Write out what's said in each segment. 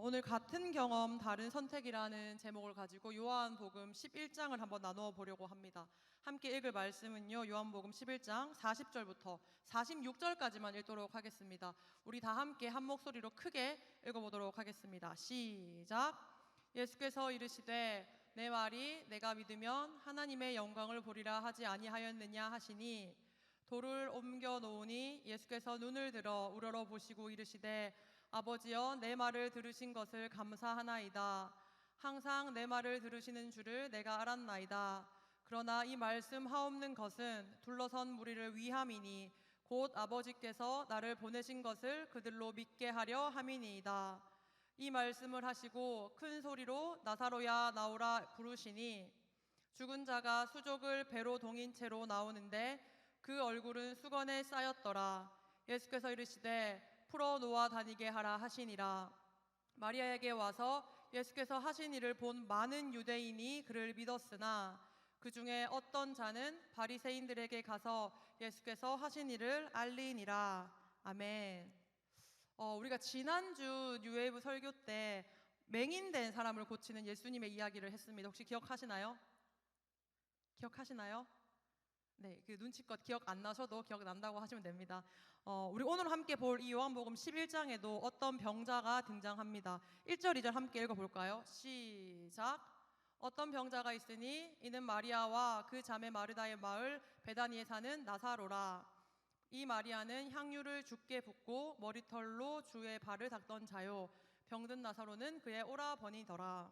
오늘 같은 경험 다른 선택이라는 제목을 가지고 요한복음 11장을 한번 나누어 보려고 합니다. 함께 읽을 말씀은요, 요한복음 11장 40절부터 46절까지만 읽도록 하겠습니다. 우리 다 함께 한 목소리로 크게 읽어보도록 하겠습니다. 시작. 예수께서 이르시되 내 말이 내가 믿으면 하나님의 영광을 보리라 하지 아니하였느냐 하시니, 돌을 옮겨 놓으니 예수께서 눈을 들어 우러러 보시고 이르시되 아버지여, 내 말을 들으신 것을 감사하나이다. 항상 내 말을 들으시는 줄을 내가 알았나이다. 그러나 이 말씀 하옵는 것은 둘러선 무리를 위함이니 곧 아버지께서 나를 보내신 것을 그들로 믿게 하려 함이니이다. 이 말씀을 하시고 큰 소리로 나사로야 나오라 부르시니, 죽은 자가 수족을 배로 동인 채로 나오는데 그 얼굴은 수건에 쌓였더라. 예수께서 이르시되 풀어 놓아 다니게 하라 하시니라. 마리아에게 와서 예수께서 하신 일을 본 많은 유대인이 그를 믿었으나 그 중에 어떤 자는 바리새인들에게 가서 예수께서 하신 일을 알리니라. 아멘. 우리가 지난주 뉴웨이브 설교 때 맹인된 사람을 고치는 예수님의 이야기를 했습니다. 혹시 기억하시나요? 기억하시나요? 네, 그 눈치껏 기억 안 나셔도 기억난다고 하시면 됩니다. 우리 오늘 함께 볼 이 요한복음 11장에도 어떤 병자가 등장합니다. 1절, 2절 함께 읽어볼까요? 시작. 어떤 병자가 있으니 이는 마리아와 그 자매 마르다의 마을 베다니에 사는 나사로라. 이 마리아는 향유를 주께 붓고 머리털로 주의 발을 닦던 자요, 병든 나사로는 그의 오라버니더라.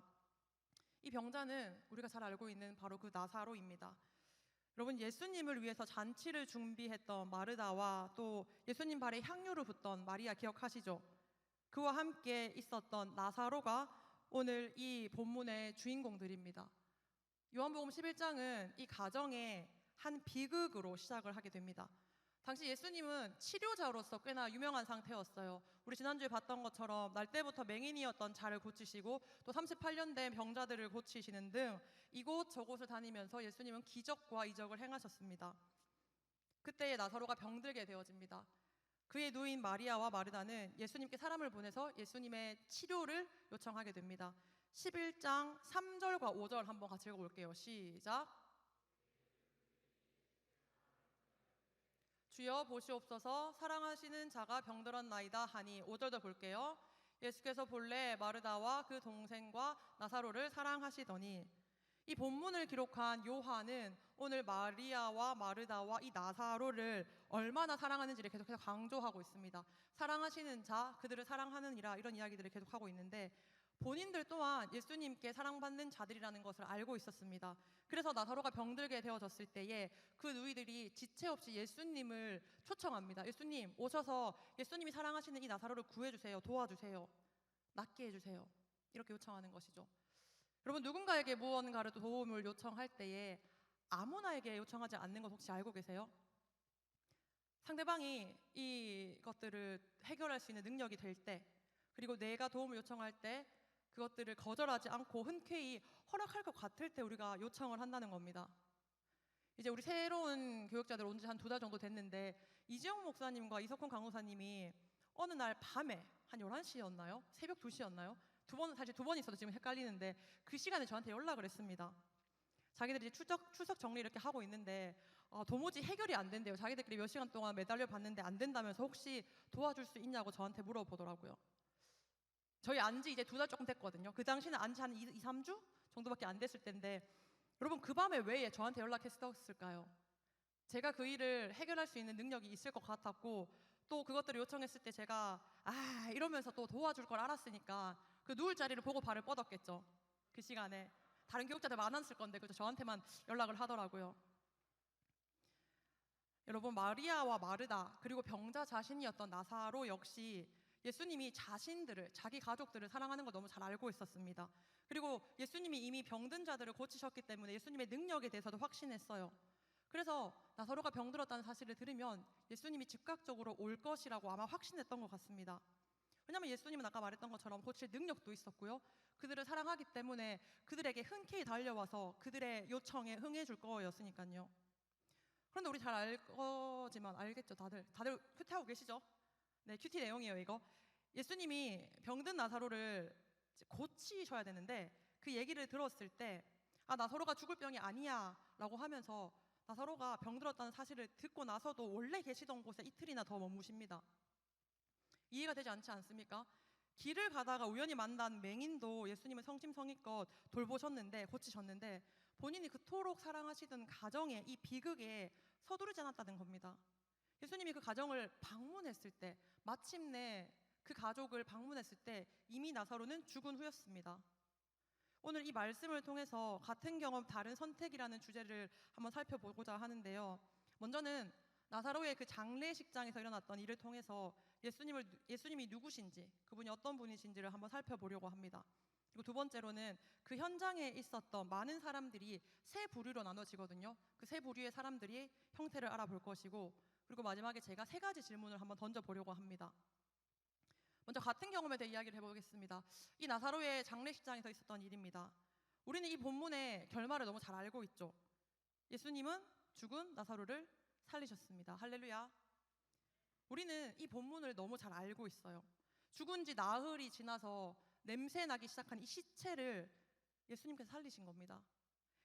이 병자는 우리가 잘 알고 있는 바로 그 나사로입니다. 여러분, 예수님을 위해서 잔치를 준비했던 마르다와 또 예수님 발에 향유를 붓던 마리아 기억하시죠? 그와 함께 있었던 나사로가 오늘 이 본문의 주인공들입니다. 요한복음 11장은 이 가정의 한 비극으로 시작을 하게 됩니다. 당시 예수님은 치료자로서 꽤나 유명한 상태였어요. 우리 지난주에 봤던 것처럼 날 때부터 맹인이었던 자를 고치시고 또 38년 된 병자들을 고치시는 등 이곳 저곳을 다니면서 예수님은 기적과 이적을 행하셨습니다. 그때의 나사로가 병들게 되어집니다. 그의 누인 마리아와 마르다는 예수님께 사람을 보내서 예수님의 치료를 요청하게 됩니다. 11장 3절과 5절 한번 같이 읽어볼게요. 시작. 주여 보시옵소서, 사랑하시는 자가 병들었나이다 하니, 5절도 볼게요. 예수께서 본래 마르다와 그 동생과 나사로를 사랑하시더니. 이 본문을 기록한 요한은 오늘 마리아와 마르다와 이 나사로를 얼마나 사랑하는지를 계속해서 강조하고 있습니다. 사랑하시는 자, 그들을 사랑하느니라, 이런 이야기들을 계속하고 있는데 본인들 또한 예수님께 사랑받는 자들이라는 것을 알고 있었습니다. 그래서 나사로가 병들게 되어졌을 때에 그 누이들이 지체 없이 예수님을 초청합니다. 예수님 오셔서 예수님이 사랑하시는 이 나사로를 구해주세요. 도와주세요. 낫게 해주세요. 이렇게 요청하는 것이죠. 여러분, 누군가에게 무언가를 도움을 요청할 때에 아무나에게 요청하지 않는 것 혹시 알고 계세요? 상대방이 이것들을 해결할 수 있는 능력이 될 때, 그리고 내가 도움을 요청할 때 그것들을 거절하지 않고 흔쾌히 허락할 것 같을 때 우리가 요청을 한다는 겁니다. 이제 우리 새로운 교육자들 온 지 한 2달 정도 됐는데 이지영 목사님과 이석훈 강호사님이 어느 날 밤에 한 11시였나요? 새벽 2시였나요? 사실 두 번 있어도 지금 헷갈리는데 그 시간에 저한테 연락을 했습니다. 자기들이 이제 추석 정리 이렇게 하고 있는데 도무지 해결이 안 된대요. 자기들끼리 몇 시간 동안 매달려 봤는데 안 된다면서 혹시 도와줄 수 있냐고 저한테 물어보더라고요. 저희 안지 이제 2달 조금 됐거든요. 그 당시는 안지 한 2, 3주 정도밖에 안 됐을 텐데, 여러분, 그 밤에 왜 저한테 연락했을까요? 제가 그 일을 해결할 수 있는 능력이 있을 것 같았고, 또 그것들을 요청했을 때 제가 이러면서 또 도와줄 걸 알았으니까 그 누울 자리를 보고 발을 뻗었겠죠. 그 시간에 다른 교육자들 많았을 건데 그저 저한테만 연락을 하더라고요. 여러분, 마리아와 마르다 그리고 병자 자신이었던 나사로 역시 예수님이 자신들을, 자기 가족들을 사랑하는 걸 너무 잘 알고 있었습니다. 그리고 예수님이 이미 병든 자들을 고치셨기 때문에 예수님의 능력에 대해서도 확신했어요. 그래서 나사로가 병들었다는 사실을 들으면 예수님이 즉각적으로 올 것이라고 아마 확신했던 것 같습니다. 왜냐하면 예수님은 아까 말했던 것처럼 고칠 능력도 있었고요, 그들을 사랑하기 때문에 그들에게 흔쾌히 달려와서 그들의 요청에 응해줄 거였으니까요. 그런데 우리 잘 알 거지만 알겠죠? 다들 큐티하고 계시죠? 네, 큐티 내용이에요, 이거. 예수님이 병든 나사로를 이제 고치셔야 되는데 그 얘기를 들었을 때 나사로가 죽을 병이 아니야 라고 하면서 나사로가 병들었다는 사실을 듣고 나서도 원래 계시던 곳에 이틀이나 더 머무십니다. 이해가 되지 않지 않습니까? 길을 가다가 우연히 만난 맹인도 예수님은 성심성의껏 돌보셨는데 고치셨는데 본인이 그토록 사랑하시던 가정의 이 비극에 서두르지 않았다는 겁니다. 예수님이 그 가정을 방문했을 때, 마침내 그 가족을 방문했을 때 이미 나사로는 죽은 후였습니다. 오늘 이 말씀을 통해서 같은 경험 다른 선택이라는 주제를 한번 살펴보고자 하는데요. 먼저는 나사로의 그 장례식장에서 일어났던 일을 통해서 예수님이 누구신지, 그분이 어떤 분이신지를 한번 살펴보려고 합니다. 그리고 두 번째로는 그 현장에 있었던 많은 사람들이 세 부류로 나눠지거든요. 그 세 부류의 사람들이 형태를 알아볼 것이고, 그리고 마지막에 제가 세 가지 질문을 한번 던져보려고 합니다. 먼저 같은 경험에 대해 이야기를 해보겠습니다. 이 나사로의 장례식장에서 있었던 일입니다. 우리는 이 본문의 결말을 너무 잘 알고 있죠. 예수님은 죽은 나사로를 살리셨습니다. 할렐루야. 우리는 이 본문을 너무 잘 알고 있어요. 죽은 지 나흘이 지나서 냄새 나기 시작한 이 시체를 예수님께서 살리신 겁니다.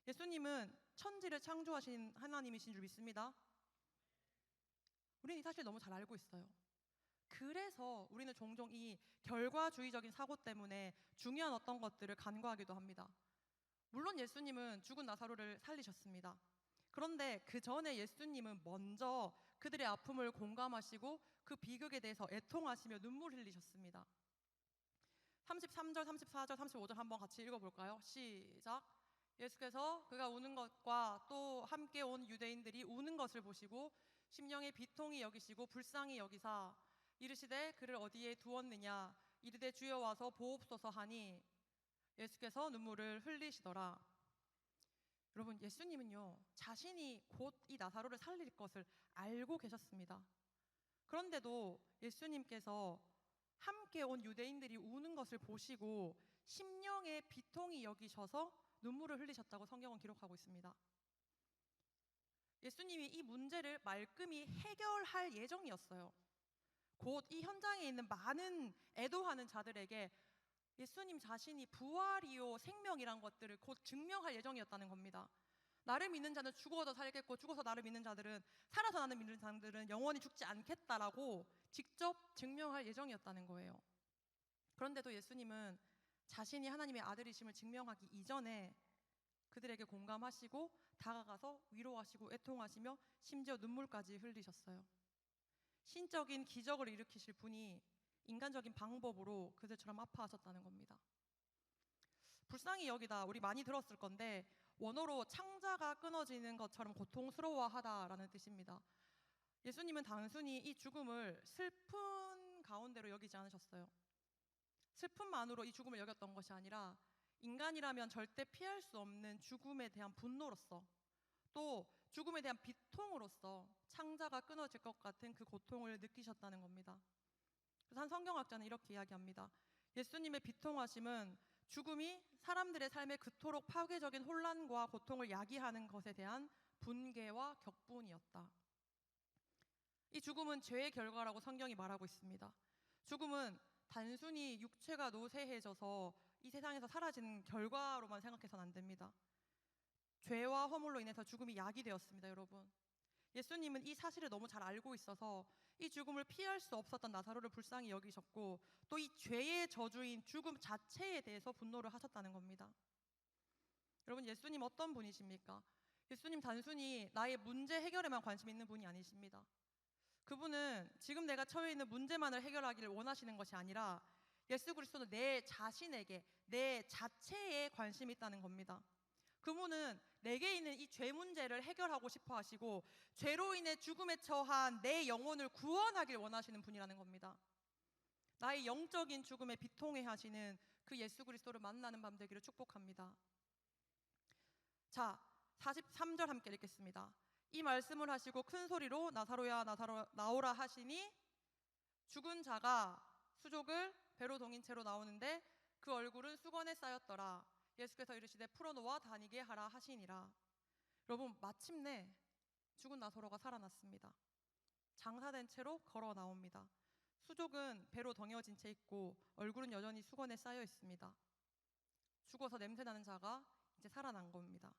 예수님은 천지를 창조하신 하나님이신 줄 믿습니다. 우리는 이 사실 너무 잘 알고 있어요. 그래서 우리는 종종 이 결과주의적인 사고 때문에 중요한 어떤 것들을 간과하기도 합니다. 물론 예수님은 죽은 나사로를 살리셨습니다. 그런데 그 전에 예수님은 먼저 그들의 아픔을 공감하시고 그 비극에 대해서 애통하시며 눈물 흘리셨습니다. 33절, 34절, 35절 한번 같이 읽어볼까요? 시작. 예수께서 그가 우는 것과 또 함께 온 유대인들이 우는 것을 보시고 심령에 비통히 여기시고 불쌍히 여기사 이르시되 그를 어디에 두었느냐 이르되 주여 와서 보옵소서 하니 예수께서 눈물을 흘리시더라. 여러분, 예수님은요 자신이 곧 이 나사로를 살릴 것을 알고 계셨습니다. 그런데도 예수님께서 함께 온 유대인들이 우는 것을 보시고 심령에 비통히 여기셔서 눈물을 흘리셨다고 성경은 기록하고 있습니다. 예수님이 이 문제를 말끔히 해결할 예정이었어요. 곧 이 현장에 있는 많은 애도하는 자들에게 예수님 자신이 부활이요 생명이란 것들을 곧 증명할 예정이었다는 겁니다. 나를 믿는 자는 죽어도 살겠고 죽어서 나를 믿는 자들은 살아서 나를 믿는 자들은 영원히 죽지 않겠다라고 직접 증명할 예정이었다는 거예요. 그런데도 예수님은 자신이 하나님의 아들이심을 증명하기 이전에 그들에게 공감하시고 다가가서 위로하시고 애통하시며 심지어 눈물까지 흘리셨어요. 신적인 기적을 일으키실 분이 인간적인 방법으로 그들처럼 아파하셨다는 겁니다. 불쌍히 여기다 우리 많이 들었을 건데 원어로 창자가 끊어지는 것처럼 고통스러워하다라는 뜻입니다. 예수님은 단순히 이 죽음을 슬픈 가운데로 여기지 않으셨어요. 슬픔만으로 이 죽음을 여겼던 것이 아니라 인간이라면 절대 피할 수 없는 죽음에 대한 분노로서 또 죽음에 대한 비통으로서 창자가 끊어질 것 같은 그 고통을 느끼셨다는 겁니다. 그래서 한 성경학자는 이렇게 이야기합니다. 예수님의 비통하심은 죽음이 사람들의 삶에 그토록 파괴적인 혼란과 고통을 야기하는 것에 대한 분개와 격분이었다. 이 죽음은 죄의 결과라고 성경이 말하고 있습니다. 죽음은 단순히 육체가 노쇠해져서 이 세상에서 사라지는 결과로만 생각해서는 안 됩니다. 죄와 허물로 인해서 죽음이 야기되었습니다, 여러분. 예수님은 이 사실을 너무 잘 알고 있어서 이 죽음을 피할 수 없었던 나사로를 불쌍히 여기셨고 또 이 죄의 저주인 죽음 자체에 대해서 분노를 하셨다는 겁니다. 여러분, 예수님 어떤 분이십니까? 예수님 단순히 나의 문제 해결에만 관심 있는 분이 아니십니다. 그분은 지금 내가 처해 있는 문제만을 해결하기를 원하시는 것이 아니라 예수 그리스도는 내 자신에게 내 자체에 관심이 있다는 겁니다. 그분은 내게 있는 이 죄 문제를 해결하고 싶어 하시고 죄로 인해 죽음에 처한 내 영혼을 구원하길 원하시는 분이라는 겁니다. 나의 영적인 죽음에 비통해 하시는 그 예수 그리스도를 만나는 밤 되기를 축복합니다. 자, 43절 함께 읽겠습니다. 이 말씀을 하시고 큰 소리로 나사로야 나사로 나오라 하시니 죽은 자가 수족을 배로 동인 채로 나오는데 그 얼굴은 수건에 쌓였더라. 예수께서 이르시되 풀어놓아 다니게 하라 하시니라. 여러분, 마침내 죽은 나사로가 살아났습니다. 장사된 채로 걸어 나옵니다. 수족은 배로 덩여진 채 있고 얼굴은 여전히 수건에 쌓여 있습니다. 죽어서 냄새나는 자가 이제 살아난 겁니다.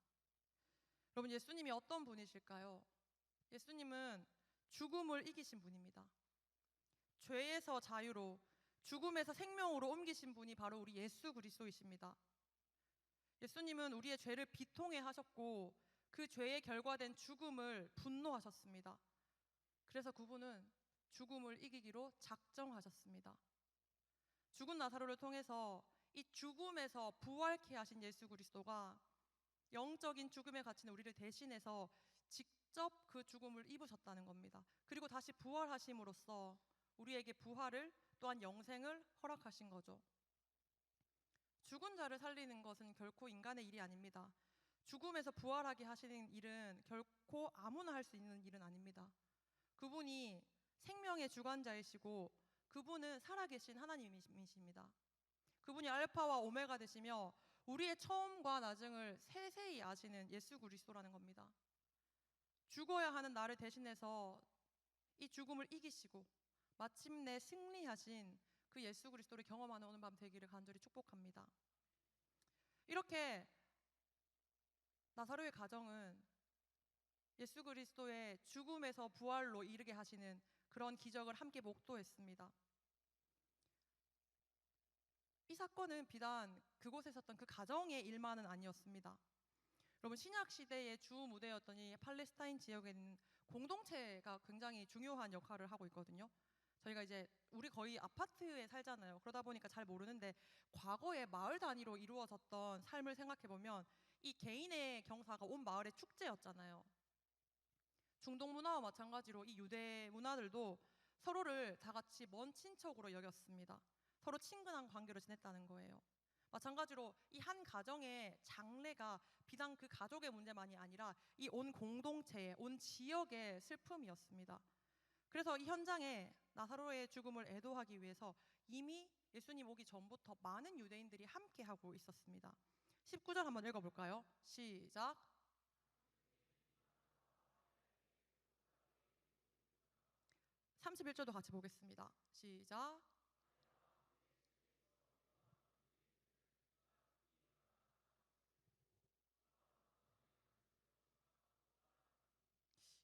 여러분, 예수님이 어떤 분이실까요? 예수님은 죽음을 이기신 분입니다. 죄에서 자유로, 죽음에서 생명으로 옮기신 분이 바로 우리 예수 그리스도이십니다. 예수님은 우리의 죄를 비통해 하셨고 그 죄의 결과된 죽음을 분노하셨습니다. 그래서 그분은 죽음을 이기기로 작정하셨습니다. 죽은 나사로를 통해서 이 죽음에서 부활케 하신 예수 그리스도가 영적인 죽음에 갇힌 우리를 대신해서 직접 그 죽음을 입으셨다는 겁니다. 그리고 다시 부활하심으로써 우리에게 부활을 또한 영생을 허락하신 거죠. 죽은 자를 살리는 것은 결코 인간의 일이 아닙니다. 죽음에서 부활하게 하시는 일은 결코 아무나 할 수 있는 일은 아닙니다. 그분이 생명의 주관자이시고 그분은 살아계신 하나님이십니다. 그분이 알파와 오메가 되시며 우리의 처음과 나중을 세세히 아시는 예수 그리스도라는 겁니다. 죽어야 하는 나를 대신해서 이 죽음을 이기시고 마침내 승리하신 그 예수 그리스도를 경험하는 오늘 밤 되기를 간절히 축복합니다. 이렇게 나사로의 가정은 예수 그리스도의 죽음에서 부활로 이르게 하시는 그런 기적을 함께 목도했습니다. 이 사건은 비단 그곳에 있었던 그 가정의 일만은 아니었습니다. 여러분, 신약 시대의 주 무대였던 이 팔레스타인 지역에는 공동체가 굉장히 중요한 역할을 하고 있거든요. 저희가 이제 우리 거의 아파트에 살잖아요. 그러다 보니까 잘 모르는데 과거에 마을 단위로 이루어졌던 삶을 생각해 보면 이 개인의 경사가 온 마을의 축제였잖아요. 중동 문화와 마찬가지로 이 유대 문화들도 서로를 다 같이 먼 친척으로 여겼습니다. 서로 친근한 관계로 지냈다는 거예요. 마찬가지로 이 한 가정의 장래가 비단 그 가족의 문제만이 아니라 이 온 공동체의, 온 지역의 슬픔이었습니다. 그래서 이 현장에 나사로의 죽음을 애도하기 위해서 이미 예수님 오기 전부터 많은 유대인들이 함께하고 있었습니다. 19절 한번 읽어볼까요? 시작. 31절도 같이 보겠습니다. 시작.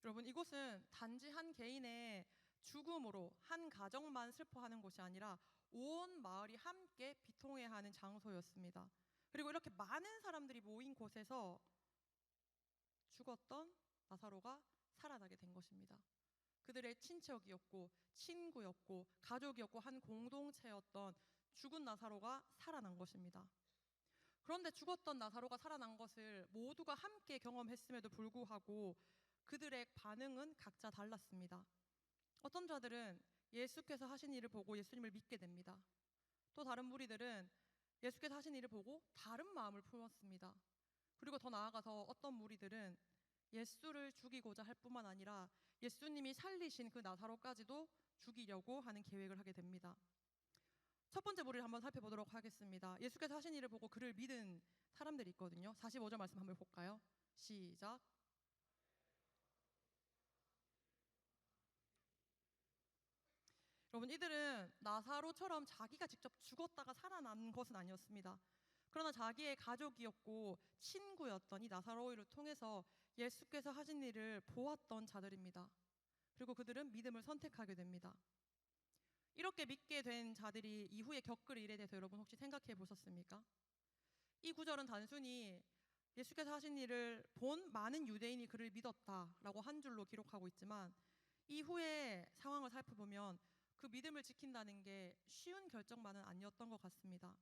여러분, 이곳은 단지 한 개인의 죽음으로 한 가정만 슬퍼하는 곳이 아니라 온 마을이 함께 비통해하는 장소였습니다. 그리고 이렇게 많은 사람들이 모인 곳에서 죽었던 나사로가 살아나게 된 것입니다. 그들의 친척이었고 친구였고 가족이었고 한 공동체였던 죽은 나사로가 살아난 것입니다. 그런데 죽었던 나사로가 살아난 것을 모두가 함께 경험했음에도 불구하고 그들의 반응은 각자 달랐습니다. 어떤 자들은 예수께서 하신 일을 보고 예수님을 믿게 됩니다. 또 다른 무리들은 예수께서 하신 일을 보고 다른 마음을 품었습니다. 그리고 더 나아가서 어떤 무리들은 예수를 죽이고자 할 뿐만 아니라 예수님이 살리신 그 나사로까지도 죽이려고 하는 계획을 하게 됩니다. 첫 번째 무리를 한번 살펴보도록 하겠습니다. 예수께서 하신 일을 보고 그를 믿은 사람들이 있거든요. 45절 말씀 한번 볼까요? 시작. 여러분, 이들은 나사로처럼 자기가 직접 죽었다가 살아난 것은 아니었습니다. 그러나 자기의 가족이었고 친구였던 이 나사로를 통해서 예수께서 하신 일을 보았던 자들입니다. 그리고 그들은 믿음을 선택하게 됩니다. 이렇게 믿게 된 자들이 이후에 겪을 일에 대해서 여러분 혹시 생각해 보셨습니까? 이 구절은 단순히 예수께서 하신 일을 본 많은 유대인이 그를 믿었다라고 한 줄로 기록하고 있지만 이후의 상황을 살펴보면 그 믿음을 지킨다는 게 쉬운 결정만은 아니었던 것 같습니다.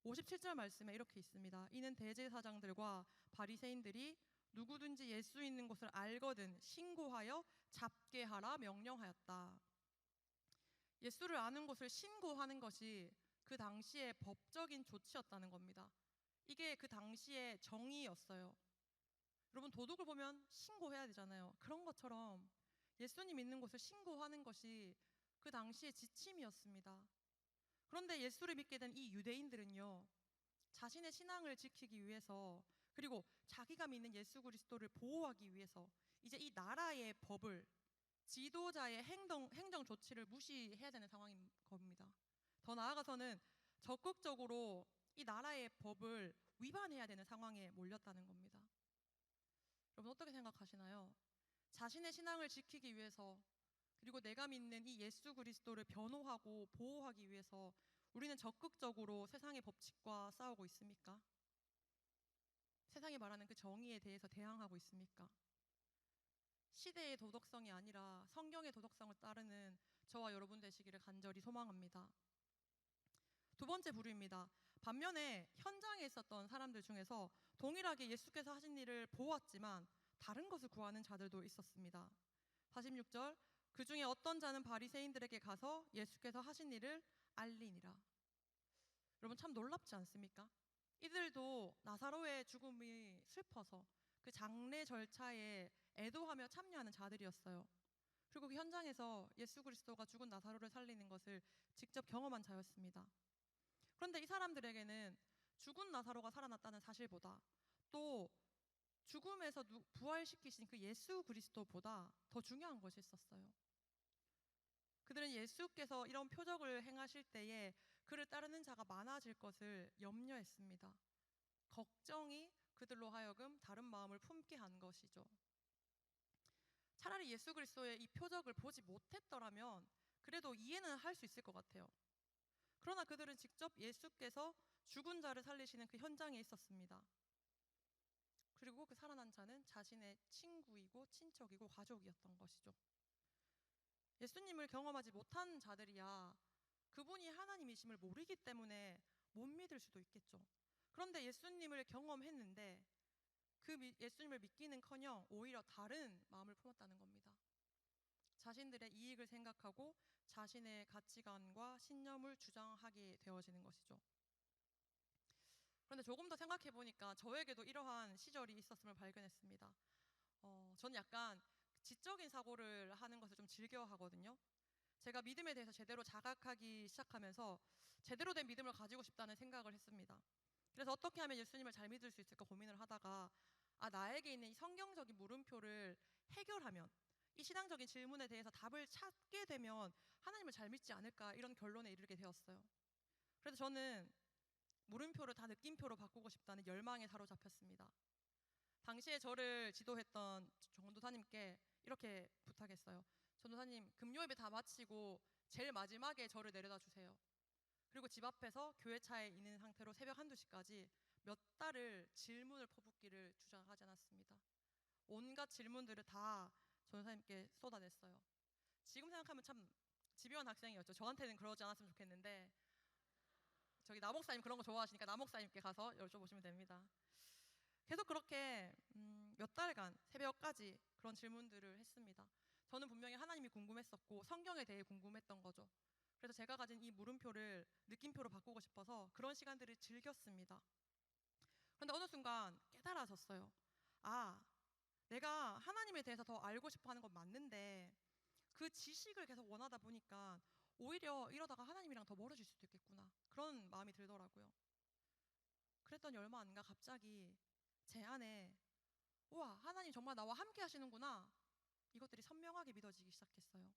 57절 말씀에 이렇게 있습니다. 이는 대제사장들과 바리새인들이 누구든지 예수 있는 곳을 알거든 신고하여 잡게 하라 명령하였다. 예수를 아는 곳을 신고하는 것이 그 당시의 법적인 조치였다는 겁니다. 이게 그 당시의 정의였어요. 여러분, 도둑을 보면 신고해야 되잖아요. 그런 것처럼 예수님 있는 곳을 신고하는 것이 그 당시의 지침이었습니다. 그런데 예수를 믿게 된 이 유대인들은요, 자신의 신앙을 지키기 위해서 그리고 자기가 믿는 예수 그리스도를 보호하기 위해서 이제 이 나라의 법을 지도자의 행정 조치를 무시해야 되는 상황인 겁니다. 더 나아가서는 적극적으로 이 나라의 법을 위반해야 되는 상황에 몰렸다는 겁니다. 여러분 어떻게 생각하시나요? 자신의 신앙을 지키기 위해서, 그리고 내가 믿는 이 예수 그리스도를 변호하고 보호하기 위해서 우리는 적극적으로 세상의 법칙과 싸우고 있습니까? 세상이 말하는 그 정의에 대해서 대항하고 있습니까? 시대의 도덕성이 아니라 성경의 도덕성을 따르는 저와 여러분 되시기를 간절히 소망합니다. 두 번째 부류입니다. 반면에 현장에 있었던 사람들 중에서 동일하게 예수께서 하신 일을 보았지만 다른 것을 구하는 자들도 있었습니다. 46절, 그 중에 어떤 자는 바리새인들에게 가서 예수께서 하신 일을 알리니라. 여러분 참 놀랍지 않습니까? 이들도 나사로의 죽음이 슬퍼서 그 장례 절차에 애도하며 참여하는 자들이었어요. 그리고 그 현장에서 예수 그리스도가 죽은 나사로를 살리는 것을 직접 경험한 자였습니다. 그런데 이 사람들에게는 죽은 나사로가 살아났다는 사실보다 또 죽음에서 부활시키신 그 예수 그리스도보다 더 중요한 것이 있었어요. 그들은 예수께서 이런 표적을 행하실 때에 그를 따르는 자가 많아질 것을 염려했습니다. 걱정이 그들로 하여금 다른 마음을 품게 한 것이죠. 차라리 예수 그리스도의 이 표적을 보지 못했더라면 그래도 이해는 할 수 있을 것 같아요. 그러나 그들은 직접 예수께서 죽은 자를 살리시는 그 현장에 있었습니다. 그리고 그 살아난 자는 자신의 친구이고 친척이고 가족이었던 것이죠. 예수님을 경험하지 못한 자들이야 그분이 하나님이심을 모르기 때문에 못 믿을 수도 있겠죠. 그런데 예수님을 경험했는데 그 예수님을 믿기는커녕 오히려 다른 마음을 품었다는 겁니다. 자신들의 이익을 생각하고 자신의 가치관과 신념을 주장하게 되어지는 것이죠. 그런데 조금 더 생각해 보니까 저에게도 이러한 시절이 있었음을 발견했습니다. 저는 약간 지적인 사고를 하는 것을 좀 즐겨 하거든요. 제가 믿음에 대해서 제대로 자각하기 시작하면서 제대로 된 믿음을 가지고 싶다는 생각을 했습니다. 그래서 어떻게 하면 예수님을 잘 믿을 수 있을까 고민을 하다가 나에게 있는 이 성경적인 물음표를 해결하면, 이 신앙적인 질문에 대해서 답을 찾게 되면 하나님을 잘 믿지 않을까, 이런 결론에 이르게 되었어요. 그래서 저는 물음표를 다 느낌표로 바꾸고 싶다는 열망에 사로잡혔습니다. 당시에 저를 지도했던 전도사님께 이렇게 부탁했어요. 전도사님, 금요예배 다 마치고 제일 마지막에 저를 내려다 주세요. 그리고 집 앞에서 교회차에 있는 상태로 새벽 1~2시까지 몇 달을 질문을 퍼붓기를 주장하지 않았습니다. 온갖 질문들을 다 전도사님께 쏟아냈어요. 지금 생각하면 참 집요한 학생이었죠. 저한테는 그러지 않았으면 좋겠는데, 저기 남목사님 그런 거 좋아하시니까 남목사님께 가서 여쭤보시면 됩니다. 계속 그렇게 몇 달간 새벽까지 그런 질문들을 했습니다. 저는 분명히 하나님이 궁금했었고 성경에 대해 궁금했던 거죠. 그래서 제가 가진 이 물음표를 느낌표로 바꾸고 싶어서 그런 시간들을 즐겼습니다. 그런데 어느 순간 깨달아졌어요. 내가 하나님에 대해서 더 알고 싶어 하는 건 맞는데 그 지식을 계속 원하다 보니까 오히려 이러다가 하나님이랑 더 멀어질 수도 있겠구나, 그런 마음이 들더라고요. 그랬더니 얼마 안 가 갑자기 제 안에 우와, 하나님 정말 나와 함께 하시는구나, 이것들이 선명하게 믿어지기 시작했어요.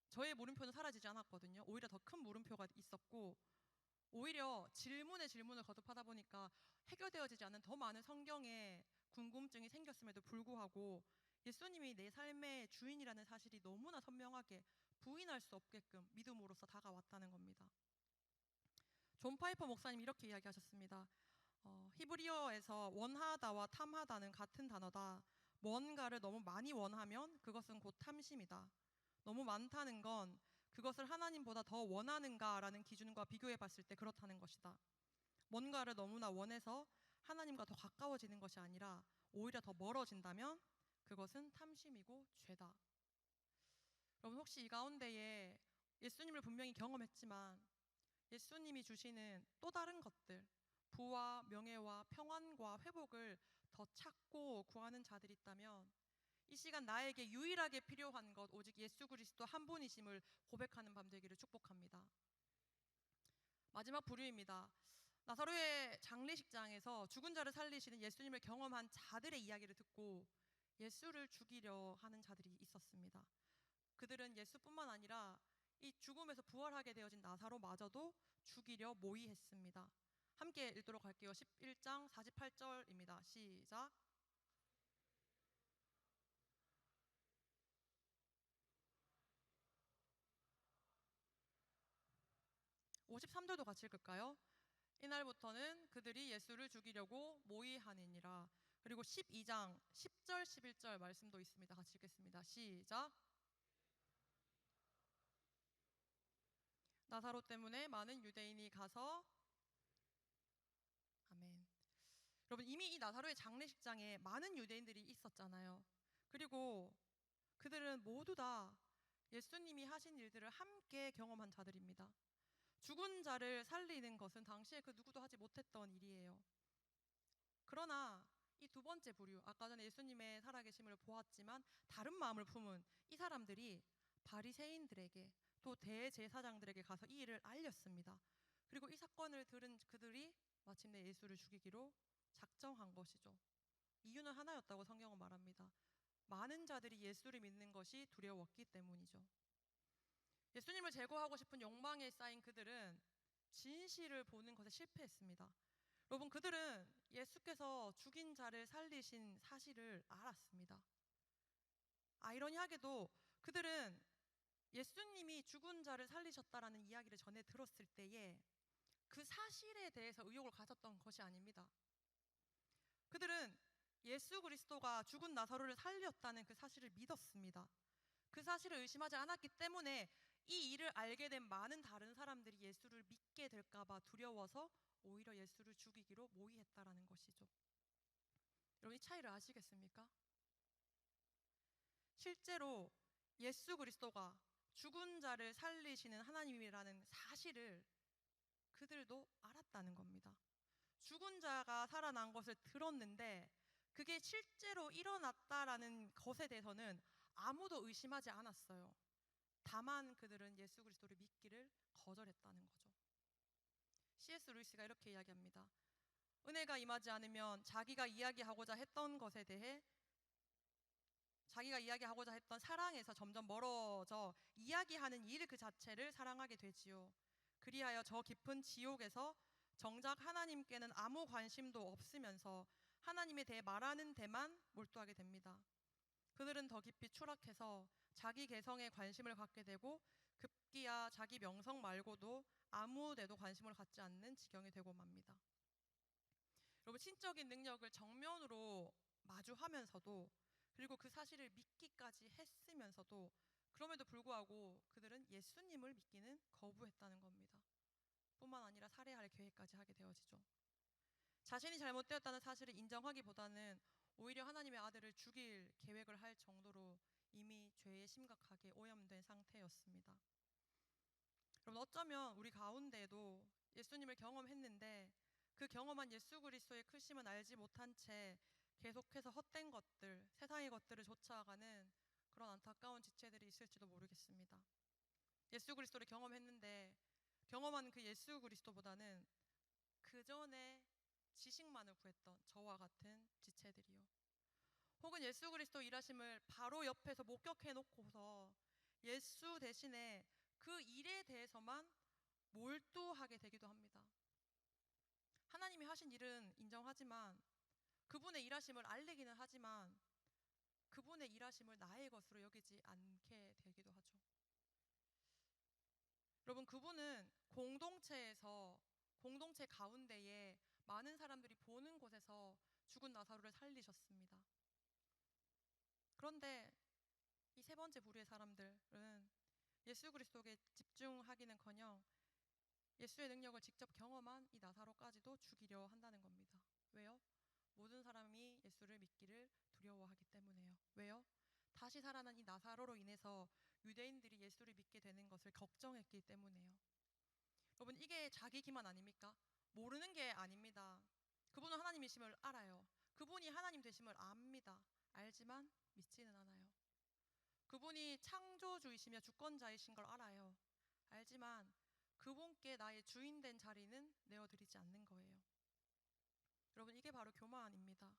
저의 물음표는 사라지지 않았거든요. 오히려 더 큰 물음표가 있었고, 오히려 질문에 질문을 거듭하다 보니까 해결되어지지 않은 더 많은 성경의 궁금증이 생겼음에도 불구하고 예수님이 내 삶의 주인이라는 사실이 너무나 선명하게 부인할 수 없게끔 믿음으로써 다가왔다는 겁니다. 존 파이퍼 목사님이 이렇게 이야기하셨습니다. 히브리어에서 원하다와 탐하다는 같은 단어다. 뭔가를 너무 많이 원하면 그것은 곧 탐심이다. 너무 많다는 건 그것을 하나님보다 더 원하는가라는 기준과 비교해 봤을 때 그렇다는 것이다. 뭔가를 너무나 원해서 하나님과 더 가까워지는 것이 아니라 오히려 더 멀어진다면 그것은 탐심이고 죄다. 여러분 혹시 이 가운데에 예수님을 분명히 경험했지만 예수님이 주시는 또 다른 것들, 부와 명예와 평안과 회복을 더 찾고 구하는 자들이 있다면 이 시간 나에게 유일하게 필요한 것 오직 예수 그리스도 한 분이심을 고백하는 밤 되기를 축복합니다. 마지막 부류입니다. 나사로의 장례식장에서 죽은 자를 살리시는 예수님을 경험한 자들의 이야기를 듣고 예수를 죽이려 하는 자들이 있었습니다. 그들은 예수뿐만 아니라 이 죽음에서 부활하게 되어진 나사로마저도 죽이려 모의했습니다. 함께 읽도록 할게요. 11장 48절입니다. 시작. 53절도 같이 읽을까요? 이날부터는 그들이 예수를 죽이려고 모의하니라. 그리고 12장 10절 11절 말씀도 있습니다. 같이 읽겠습니다. 시작. 나사로 때문에 많은 유대인이 가서 아멘. 여러분, 이미 이 나사로의 장례식장에 많은 유대인들이 있었잖아요. 그리고 그들은 모두 다 예수님이 하신 일들을 함께 경험한 자들입니다. 죽은 자를 살리는 것은 당시에 그 누구도 하지 못했던 일이에요. 그러나 이 두 번째 부류, 아까 전에 예수님의 살아계심을 보았지만 다른 마음을 품은 이 사람들이 바리새인들에게 또 대제사장들에게 가서 이 일을 알렸습니다. 그리고 이 사건을 들은 그들이 마침내 예수를 죽이기로 작정한 것이죠. 이유는 하나였다고 성경은 말합니다. 많은 자들이 예수를 믿는 것이 두려웠기 때문이죠. 예수님을 제거하고 싶은 욕망에 쌓인 그들은 진실을 보는 것에 실패했습니다. 여러분, 그들은 예수께서 죽인 자를 살리신 사실을 알았습니다. 아이러니하게도 그들은 예수님이 죽은 자를 살리셨다라는 이야기를 전해 들었을 때에 그 사실에 대해서 의혹을 가졌던 것이 아닙니다. 그들은 예수 그리스도가 죽은 나사로를 살렸다는 그 사실을 믿었습니다. 그 사실을 의심하지 않았기 때문에 이 일을 알게 된 많은 다른 사람들이 예수를 믿게 될까봐 두려워서 오히려 예수를 죽이기로 모의했다라는 것이죠. 여러분, 이 차이를 아시겠습니까? 실제로 예수 그리스도가 죽은 자를 살리시는 하나님이라는 사실을 그들도 알았다는 겁니다. 죽은 자가 살아난 것을 들었는데 그게 실제로 일어났다라는 것에 대해서는 아무도 의심하지 않았어요. 다만 그들은 예수 그리스도를 믿기를 거절했다는 거죠. C.S. 루이스가 이렇게 이야기합니다. 은혜가 임하지 않으면 자기가 이야기하고자 했던 것에 대해 자기가 이야기하고자 했던 사랑에서 점점 멀어져 이야기하는 일 그 자체를 사랑하게 되지요. 그리하여 저 깊은 지옥에서 정작 하나님께는 아무 관심도 없으면서 하나님에 대해 말하는 데만 몰두하게 됩니다. 그들은 더 깊이 추락해서 자기 개성에 관심을 갖게 되고 급기야 자기 명성 말고도 아무 데도 관심을 갖지 않는 지경이 되고 맙니다. 여러분, 신적인 능력을 정면으로 마주하면서도 그리고 그 사실을 믿기까지 했으면서도 그럼에도 불구하고 그들은 예수님을 믿기는 거부했다는 겁니다. 뿐만 아니라 살해할 계획까지 하게 되어지죠. 자신이 잘못되었다는 사실을 인정하기보다는 오히려 하나님의 아들을 죽일 계획을 할 정도로 이미 죄에 심각하게 오염된 상태였습니다. 여러분, 어쩌면 우리 가운데에도 예수님을 경험했는데 그 경험한 예수 그리스도의 크심은 알지 못한 채 계속해서 헛된 것들, 세상의 것들을 쫓아가는 그런 안타까운 지체들이 있을지도 모르겠습니다. 예수 그리스도를 경험했는데 경험한 그 예수 그리스도보다는 그 전에 지식만을 구했던 저와 같은 지체들이요. 혹은 예수 그리스도 일하심을 바로 옆에서 목격해 놓고서 예수 대신에 그 일에 대해서만 몰두하게 되기도 합니다. 하나님이 하신 일은 인정하지만 그분의 일하심을 알리기는 하지만 그분의 일하심을 나의 것으로 여기지 않게 되기도 하죠. 여러분, 그분은 공동체 가운데에 많은 사람들이 보는 곳에서 죽은 나사로를 살리셨습니다. 그런데 이 세 번째 부류의 사람들은 예수 그리스도에게 집중하기는커녕 예수의 능력을 직접 경험한 이 나사로까지도 죽이려 한다는 겁니다. 왜요? 모든 사람이 예수를 믿기를 두려워하기 때문에요. 왜요? 다시 살아난 이 나사로로 인해서 유대인들이 예수를 믿게 되는 것을 걱정했기 때문에요. 여러분, 이게 자기 기만 아닙니까? 모르는 게 아닙니다. 그분은 하나님이심을 알아요. 그분이 하나님 되심을 압니다. 알지만 믿지는 않아요. 그분이 창조주이시며 주권자이신 걸 알아요. 알지만 그분께 나의 주인 된 자리는 내어드리지 않는 거예요. 여러분, 이게 바로 교만입니다.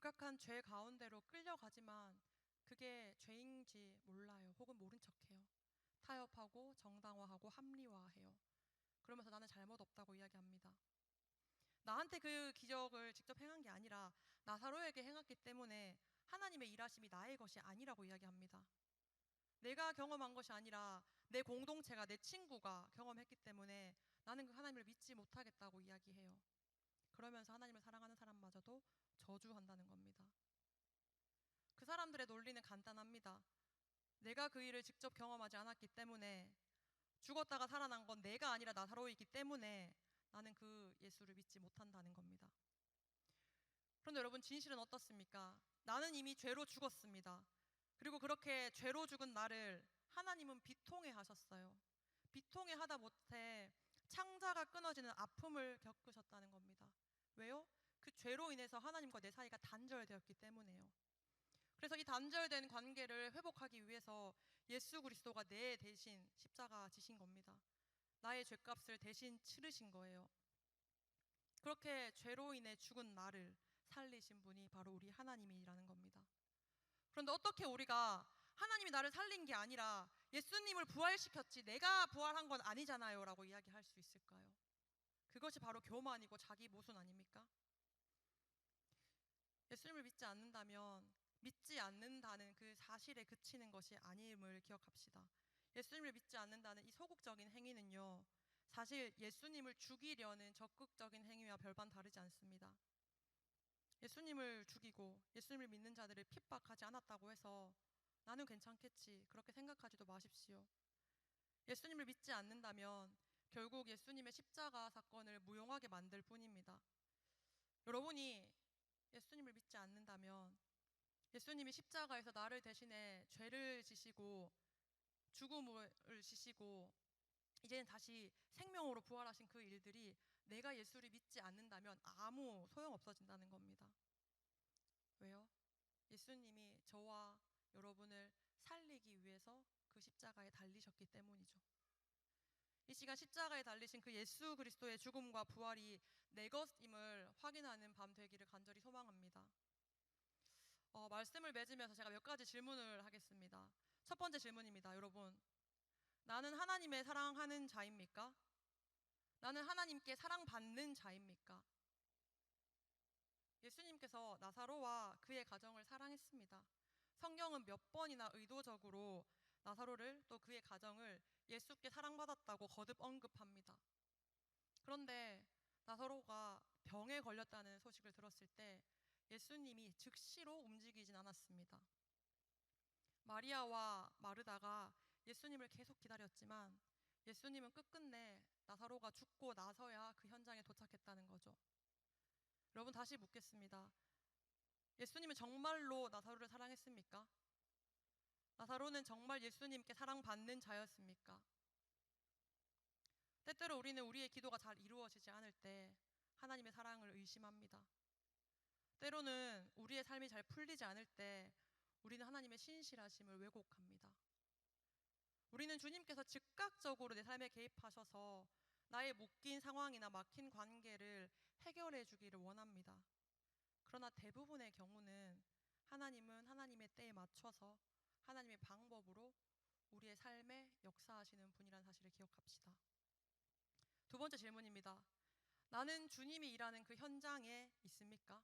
극악한 죄 가운데로 끌려가지만 그게 죄인지 몰라요. 혹은 모른 척해요. 타협하고 정당화하고 합리화해요. 그러면서 나는 잘못 없다고 이야기합니다. 나한테 그 기적을 직접 행한 게 아니라 나사로에게 행했기 때문에 하나님의 일하심이 나의 것이 아니라고 이야기합니다. 내가 경험한 것이 아니라 내 공동체가, 내 친구가 경험했기 때문에 나는 그 하나님을 믿지 못하겠다고 이야기해요. 그러면서 하나님을 사랑하는 사람마저도 저주한다는 겁니다. 그 사람들의 논리는 간단합니다. 내가 그 일을 직접 경험하지 않았기 때문에, 죽었다가 살아난 건 내가 아니라 나사로이기 때문에 나는 그 예수를 믿지 못한다는 겁니다. 그런데 여러분, 진실은 어떻습니까? 나는 이미 죄로 죽었습니다. 그리고 그렇게 죄로 죽은 나를 하나님은 비통해 하셨어요. 비통해 하다 못해 창자가 끊어지는 아픔을 겪으셨다는 겁니다. 왜요? 그 죄로 인해서 하나님과 내 사이가 단절되었기 때문에요. 그래서 이 단절된 관계를 회복하기 위해서 예수 그리스도가 내 대신 십자가 지신 겁니다. 나의 죄값을 대신 치르신 거예요. 그렇게 죄로 인해 죽은 나를 살리신 분이 바로 우리 하나님이라는 겁니다. 그런데 어떻게 우리가 하나님이 나를 살린 게 아니라 예수님을 부활시켰지 내가 부활한 건 아니잖아요 라고 이야기할 수 있을까요? 그것이 바로 교만이고 자기 모순 아닙니까? 예수님을 믿지 않는다면 믿지 않는다는 그 사실에 그치는 것이 아님을 기억합시다. 예수님을 믿지 않는다는 이 소극적인 행위는요, 사실 예수님을 죽이려는 적극적인 행위와 별반 다르지 않습니다. 예수님을 죽이고 예수님을 믿는 자들을 핍박하지 않았다고 해서 나는 괜찮겠지, 그렇게 생각하지도 마십시오. 예수님을 믿지 않는다면 결국 예수님의 십자가 사건을 무용하게 만들 뿐입니다. 여러분이 예수님을 믿지 않는다면 예수님이 십자가에서 나를 대신해 죄를 지시고 죽음을 지시고 이제는 다시 생명으로 부활하신 그 일들이 내가 예수를 믿지 않는다면 아무 소용없어진다는 겁니다. 왜요? 예수님이 저와 여러분을 살리기 위해서 그 십자가에 달리셨기 때문이죠. 이 시간 십자가에 달리신 그 예수 그리스도의 죽음과 부활이 내 것임을 확인하는 밤 되기를 간절히 소망합니다. 말씀을 맺으면서 제가 몇 가지 질문을 하겠습니다. 첫 번째 질문입니다. 여러분, 나는 하나님의 사랑하는 자입니까? 나는 하나님께 사랑받는 자입니까? 예수님께서 나사로와 그의 가정을 사랑했습니다. 성경은 몇 번이나 의도적으로 나사로를 또 그의 가정을 예수께 사랑받았다고 거듭 언급합니다. 그런데 나사로가 병에 걸렸다는 소식을 들었을 때 예수님이 즉시로 움직이진 않았습니다. 마리아와 마르다가 예수님을 계속 기다렸지만 예수님은 끝끝내 나사로가 죽고 나서야 그 현장에 도착했다는 거죠. 여러분, 다시 묻겠습니다. 예수님은 정말로 나사로를 사랑했습니까? 나사로는 정말 예수님께 사랑받는 자였습니까? 때때로 우리는 우리의 기도가 잘 이루어지지 않을 때 하나님의 사랑을 의심합니다. 때로는 우리의 삶이 잘 풀리지 않을 때 우리는 하나님의 신실하심을 왜곡합니다. 우리는 주님께서 즉각적으로 내 삶에 개입하셔서 나의 묶인 상황이나 막힌 관계를 해결해 주기를 원합니다. 그러나 대부분의 경우는 하나님은 하나님의 때에 맞춰서 하나님의 방법으로 우리의 삶에 역사하시는 분이라는 사실을 기억합시다. 두 번째 질문입니다. 나는 주님이 일하는 그 현장에 있습니까?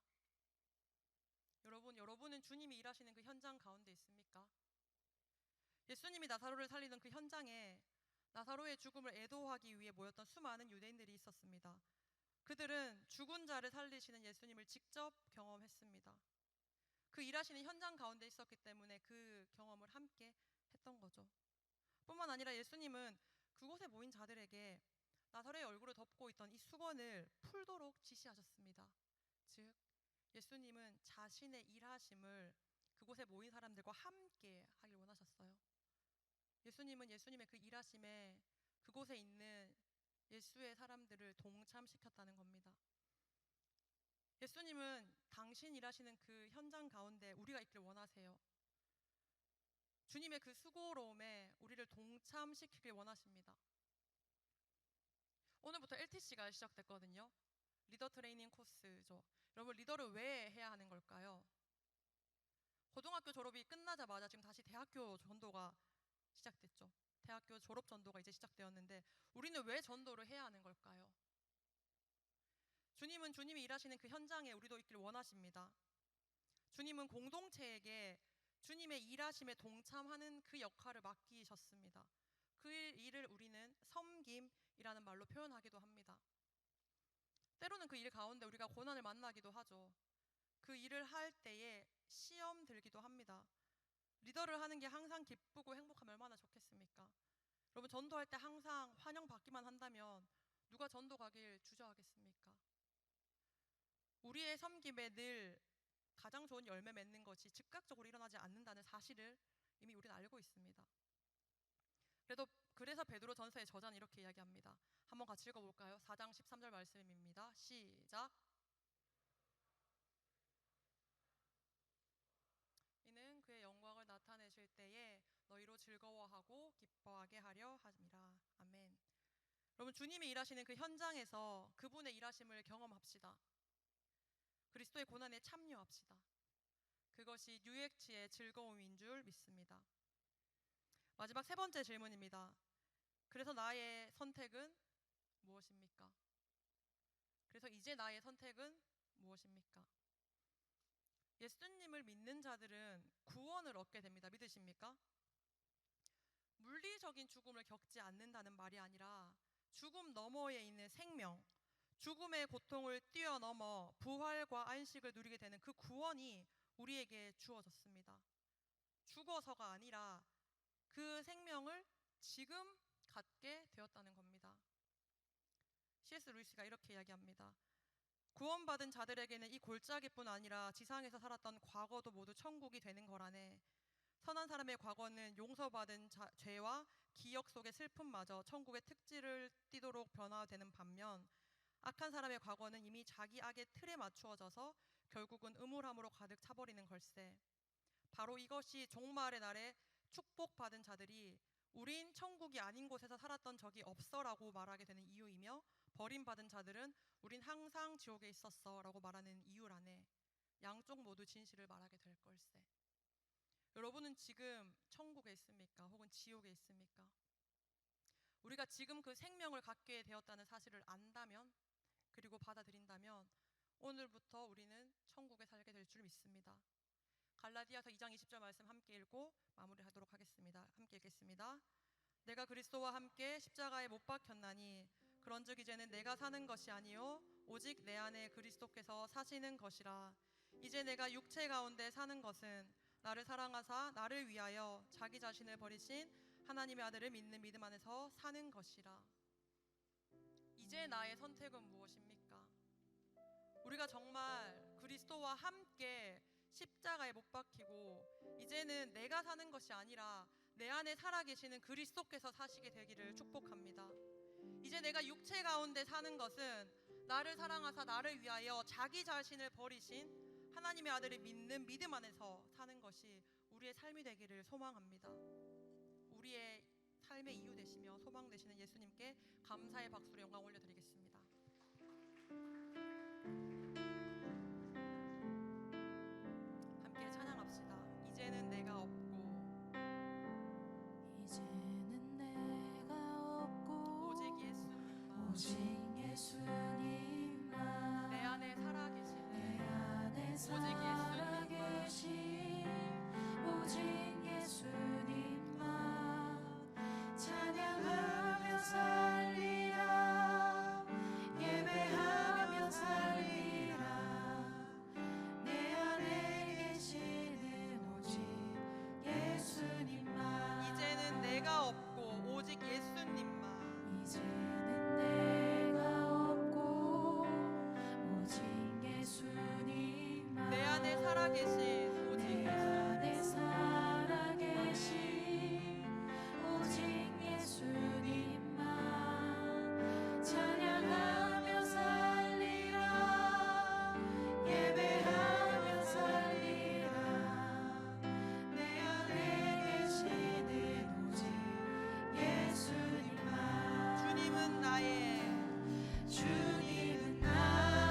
여러분은 주님이 일하시는 그 현장 가운데 있습니까? 예수님이 나사로를 살리던 그 현장에 나사로의 죽음을 애도하기 위해 모였던 수많은 유대인들이 있었습니다. 그들은 죽은 자를 살리시는 예수님을 직접 경험했습니다. 그 일하시는 현장 가운데 있었기 때문에 그 경험을 함께 했던 거죠. 뿐만 아니라 예수님은 그곳에 모인 자들에게 나사로의 얼굴을 덮고 있던 이 수건을 풀도록 지시하셨습니다. 즉, 예수님은 자신의 일하심을 그곳에 모인 사람들과 함께 하길 원하셨어요. 예수님은 예수님의 그 일하심에 그곳에 있는 예수의 사람들을 동참시켰다는 겁니다. 예수님은 당신 일하시는 그 현장 가운데 우리가 있길 원하세요. 주님의 그 수고로움에 우리를 동참시키길 원하십니다. 오늘부터 LTC가 시작됐거든요. 리더 트레이닝 코스죠. 여러분, 리더를 왜 해야 하는 걸까요? 고등학교 졸업이 끝나자마자 지금 다시 대학교 전도가 시작됐죠. 대학교 졸업 전도가 이제 시작되었는데 우리는 왜 전도를 해야 하는 걸까요? 주님은 주님이 일하시는 그 현장에 우리도 있길 원하십니다. 주님은 공동체에게 주님의 일하심에 동참하는 그 역할을 맡기셨습니다. 그 일을 우리는 섬김이라는 말로 표현하기도 합니다. 때로는 그 일 가운데 우리가 고난을 만나기도 하죠. 그 일을 할 때에 시험 들기도 합니다. 리더를 하는 게 항상 기쁘고 행복하면 얼마나 좋겠습니까? 여러분, 전도할 때 항상 환영받기만 한다면 누가 전도 가길 주저하겠습니까? 우리의 섬김에 늘 가장 좋은 열매 맺는 것이 즉각적으로 일어나지 않는다는 사실을 이미 우리는 알고 있습니다. 그래서 베드로 전서의 저자는 이렇게 이야기합니다. 한번 같이 읽어볼까요? 4장 13절 말씀입니다. 시작. 이는 그의 영광을 나타내실 때에 너희로 즐거워하고 기뻐하게 하려 함이라. 아멘. 여러분, 주님이 일하시는 그 현장에서 그분의 일하심을 경험합시다. 그리스도의 고난에 참여합시다. 그것이 뉴엑치의 즐거움인 줄 믿습니다. 마지막 세 번째 질문입니다. 그래서 나의 선택은 무엇입니까? 그래서 이제 나의 선택은 무엇입니까? 예수님을 믿는 자들은 구원을 얻게 됩니다. 믿으십니까? 물리적인 죽음을 겪지 않는다는 말이 아니라 죽음 너머에 있는 생명, 죽음의 고통을 뛰어넘어 부활과 안식을 누리게 되는 그 구원이 우리에게 주어졌습니다. 죽어서가 아니라 그 생명을 지금 갖게 되었다는 겁니다. C.S. 루이스가 이렇게 이야기합니다. 구원받은 자들에게는 이 골짜기뿐 아니라 지상에서 살았던 과거도 모두 천국이 되는 거라네. 선한 사람의 과거는 용서받은 죄와 기억 속의 슬픔마저 천국의 특질을 띠도록 변화되는 반면 악한 사람의 과거는 이미 자기 악의 틀에 맞추어져서 결국은 음울함으로 가득 차버리는 걸세. 바로 이것이 종말의 날에 축복받은 자들이 우린 천국이 아닌 곳에서 살았던 적이 없어라고 말하게 되는 이유이며, 버림받은 자들은 우린 항상 지옥에 있었어 라고 말하는 이유라네. 양쪽 모두 진실을 말하게 될 걸세. 여러분은 지금 천국에 있습니까? 혹은 지옥에 있습니까? 우리가 지금 그 생명을 갖게 되었다는 사실을 안다면, 그리고 받아들인다면 오늘부터 우리는 천국에 살게 될 줄 믿습니다. 갈라디아서 2장 20절 말씀 함께 읽고 마무리하도록 하겠습니다. 함께 읽겠습니다. 내가 그리스도와 함께 십자가에 못 박혔나니 그런즉 이제는 내가 사는 것이 아니요 오직 내 안에 그리스도께서 사시는 것이라. 이제 내가 육체 가운데 사는 것은 나를 사랑하사 나를 위하여 자기 자신을 버리신 하나님의 아들을 믿는 믿음 안에서 사는 것이라. 이제 나의 선택은 무엇입니까? 우리가 정말 그리스도와 함께 십자가에 못 박히고 이제는 내가 사는 것이 아니라 내 안에 살아계시는 그리스도께서 사시게 되기를 축복합니다. 이제 내가 육체 가운데 사는 것은 나를 사랑하사 나를 위하여 자기 자신을 버리신 하나님의 아들을 믿는 믿음 안에서 사는 것이 우리의 삶이 되기를 소망합니다. 우리의 삶의 이유 되시며 소망 되시는 예수님께 감사의 박수로 영광 올려드리겠습니다. 함께 찬양합시다. 이제는 내가 없고 이제는 내가 없고 오직 예수님만 오직 예수님만 내 안에 살아계시는 내 안에 살아계신 오직 예수님만 찬양하며 살리라 예배하며 살리라 내 안에 계시는 오직 예수님만 이제는 내가 없고 오직 예수님만 이제는 내가 없고 오직 예수님만 내 안에 살아계신 오직 내 안에 살아계신 오직 예수님만 찬양하며 살리라 예배하며 살리라 내 안에 계시는 오직 예수님만 주님은 나의 주님은 나의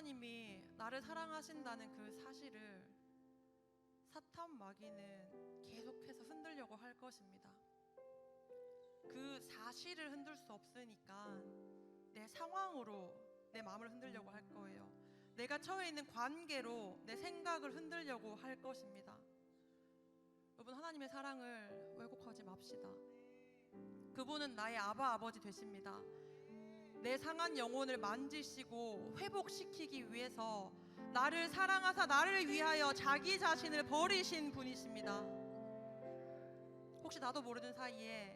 하나님이 나를 사랑하신다는 그 사실을 사탄 마귀는 계속해서 흔들려고 할 것입니다. 그 사실을 흔들 수 없으니까 내 상황으로 내 마음을 흔들려고 할 거예요. 내가 처해 있는 관계로 내 생각을 흔들려고 할 것입니다. 여러분, 하나님의 사랑을 왜곡하지 맙시다. 그분은 나의 아버지 되십니다. 내 상한 영혼을 만지시고 회복시키기 위해서 나를 사랑하사 나를 위하여 자기 자신을 버리신 분이십니다. 혹시 나도 모르는 사이에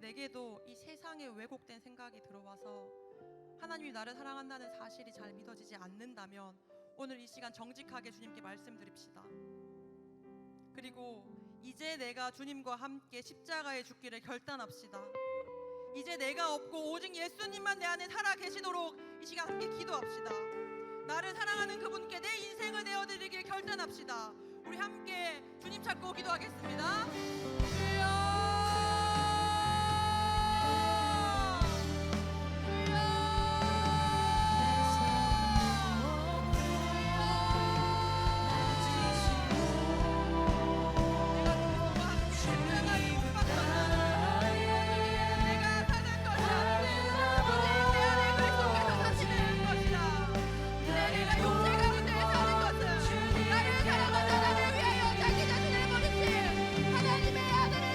내게도 이 세상의 왜곡된 생각이 들어와서 하나님이 나를 사랑한다는 사실이 잘 믿어지지 않는다면 오늘 이 시간 정직하게 주님께 말씀드립시다. 그리고 이제 내가 주님과 함께 십자가에 죽기를 결단합시다. 이제 내가 없고 오직 예수님만 내 안에 살아 계시도록 이 시간 함께 기도합시다. 나를 사랑하는 그분께 내 인생을 내어드리길 결단합시다. 우리 함께 주님 찾고 기도하겠습니다. 주여! 하나님의 아들을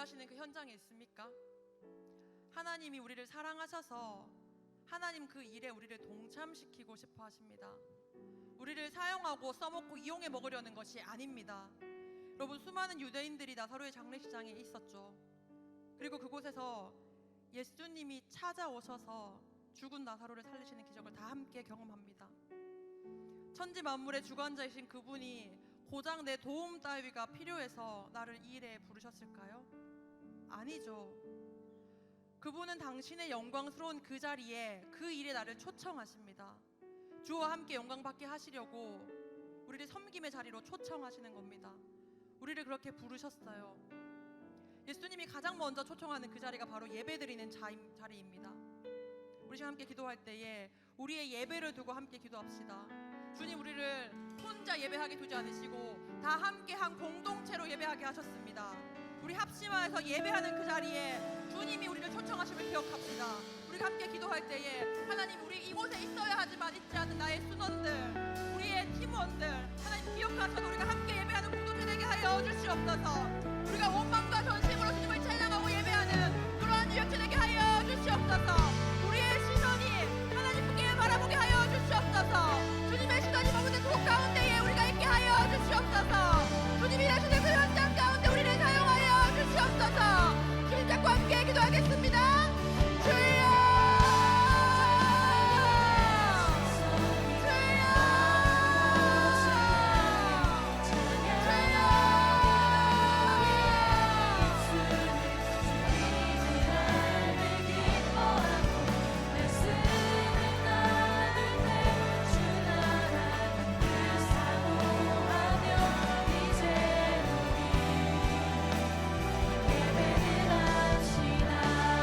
일하시는 그 현장에 있습니까? 하나님이 우리를 사랑하셔서 하나님 그 일에 우리를 동참시키고 싶어 하십니다. 우리를 사용하고 써먹고 이용해 먹으려는 것이 아닙니다. 여러분, 수많은 유대인들이 나사로의 장례식장에 있었죠. 그리고 그곳에서 예수님이 찾아오셔서 죽은 나사로를 살리시는 기적을 다 함께 경험합니다. 천지 만물의 주관자이신 그분이 고작 내 도움 따위가 필요해서 나를 이 일에 부르셨을까요? 아니죠. 그분은 당신의 영광스러운 그 자리에 그 일에 나를 초청하십니다. 주와 함께 영광 받게 하시려고 우리를 섬김의 자리로 초청하시는 겁니다. 우리를 그렇게 부르셨어요. 예수님이 가장 먼저 초청하는 그 자리가 바로 예배드리는 자리입니다. 우리 지금 함께 기도할 때에 우리의 예배를 두고 함께 기도합시다. 주님, 우리를 혼자 예배하게 두지 않으시고 다 함께 한 공동체로 예배하게 하셨습니다. 우리 합심하여서 예배하는 그 자리에 주님이 우리를 초청하심을 기억합시다. 우리가 함께 기도할 때에 하나님, 우리 이곳에 있어야 하지만 있지 않은 나의 순원들, 우리의 팀원들 하나님 기억하셔서 우리가 함께 예배하는 공동체 되게 하여 주시옵소서. 우리가 온 마음과 전심으로 주님을 찬양하고 예배하는 그러한 유역체 되게 하여 주시옵소서. 우리의 시선이 하나님께 바라보게 하여 주시옵소서. 주님의 시선이 머무는 곳 가운데에 우리가 있게 하여 주시옵소서. 주님이 일하시는 그 현장 가운데 우리를 사용하여 주시옵소서. 주님 잡고 함께 기도하겠습니다. 주여, 예배를 합시다.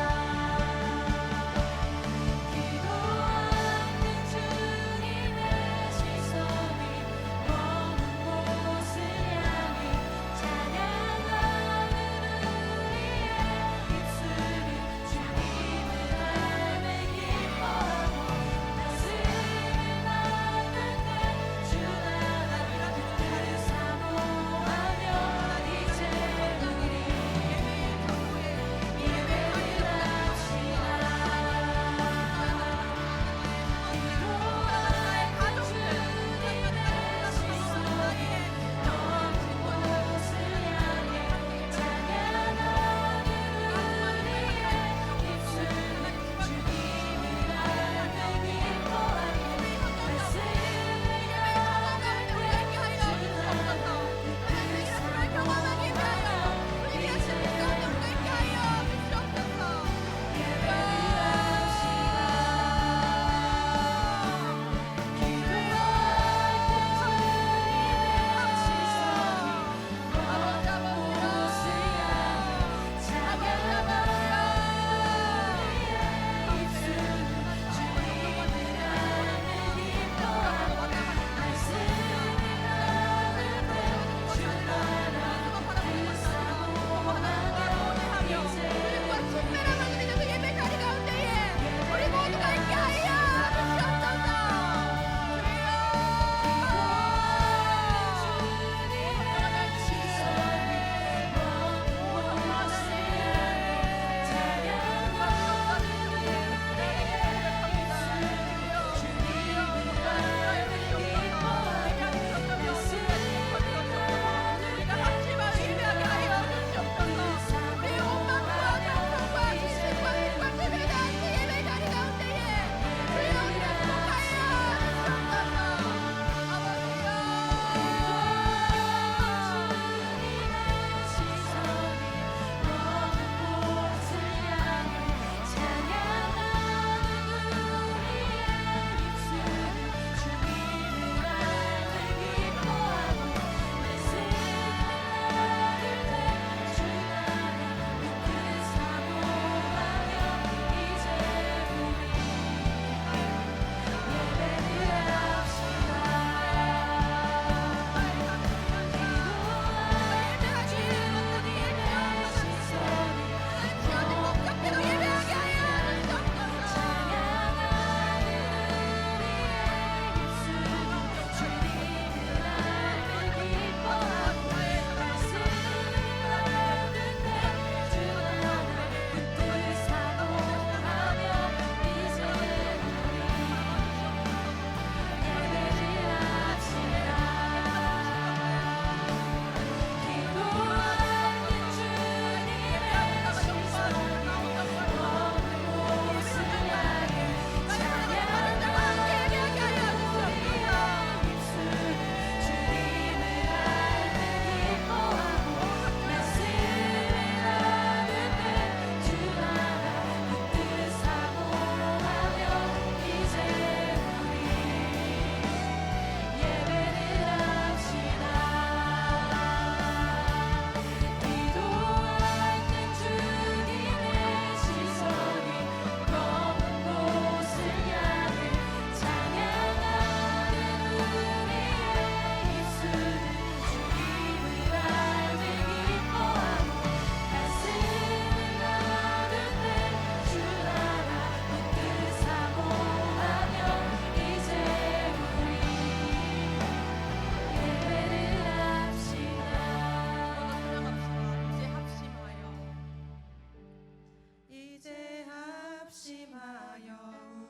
이제 합심하여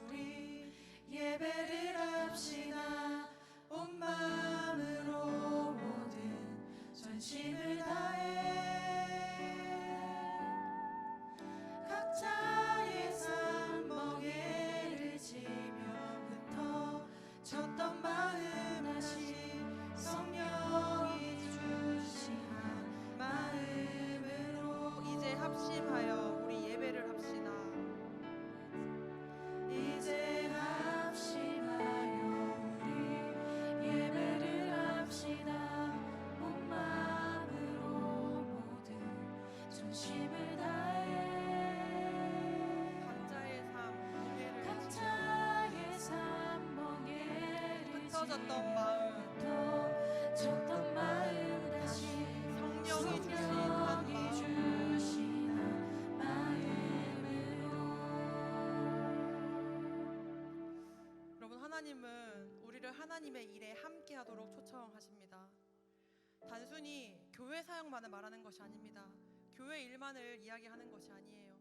우리 예배를 합시다. 온 마음으로 모든 전심을 다해 각자의 삶 멍에를 지며 흩어졌던 마음 다시 성령이 주시한 마음으로 이제 합심하여 우리 예배를 합시다. 이제 합심하여 우리 예배를 합시다. 온 마음으로 모든 전심을 다해 각자의 삶 멍에를 각자의 삶 멍에를 흩어졌던 마음 흩어졌던 마음 다시 성령이 주신 한 성령이 마음 주신 한 마음으로. 여러분, 하나님은 우리를 하나님의 일에 함께하도록 초청하십니다. 단순히 교회 사역만을 말하는 것이 아닙니다. 교회 일만을 이야기하는 것이 아니에요.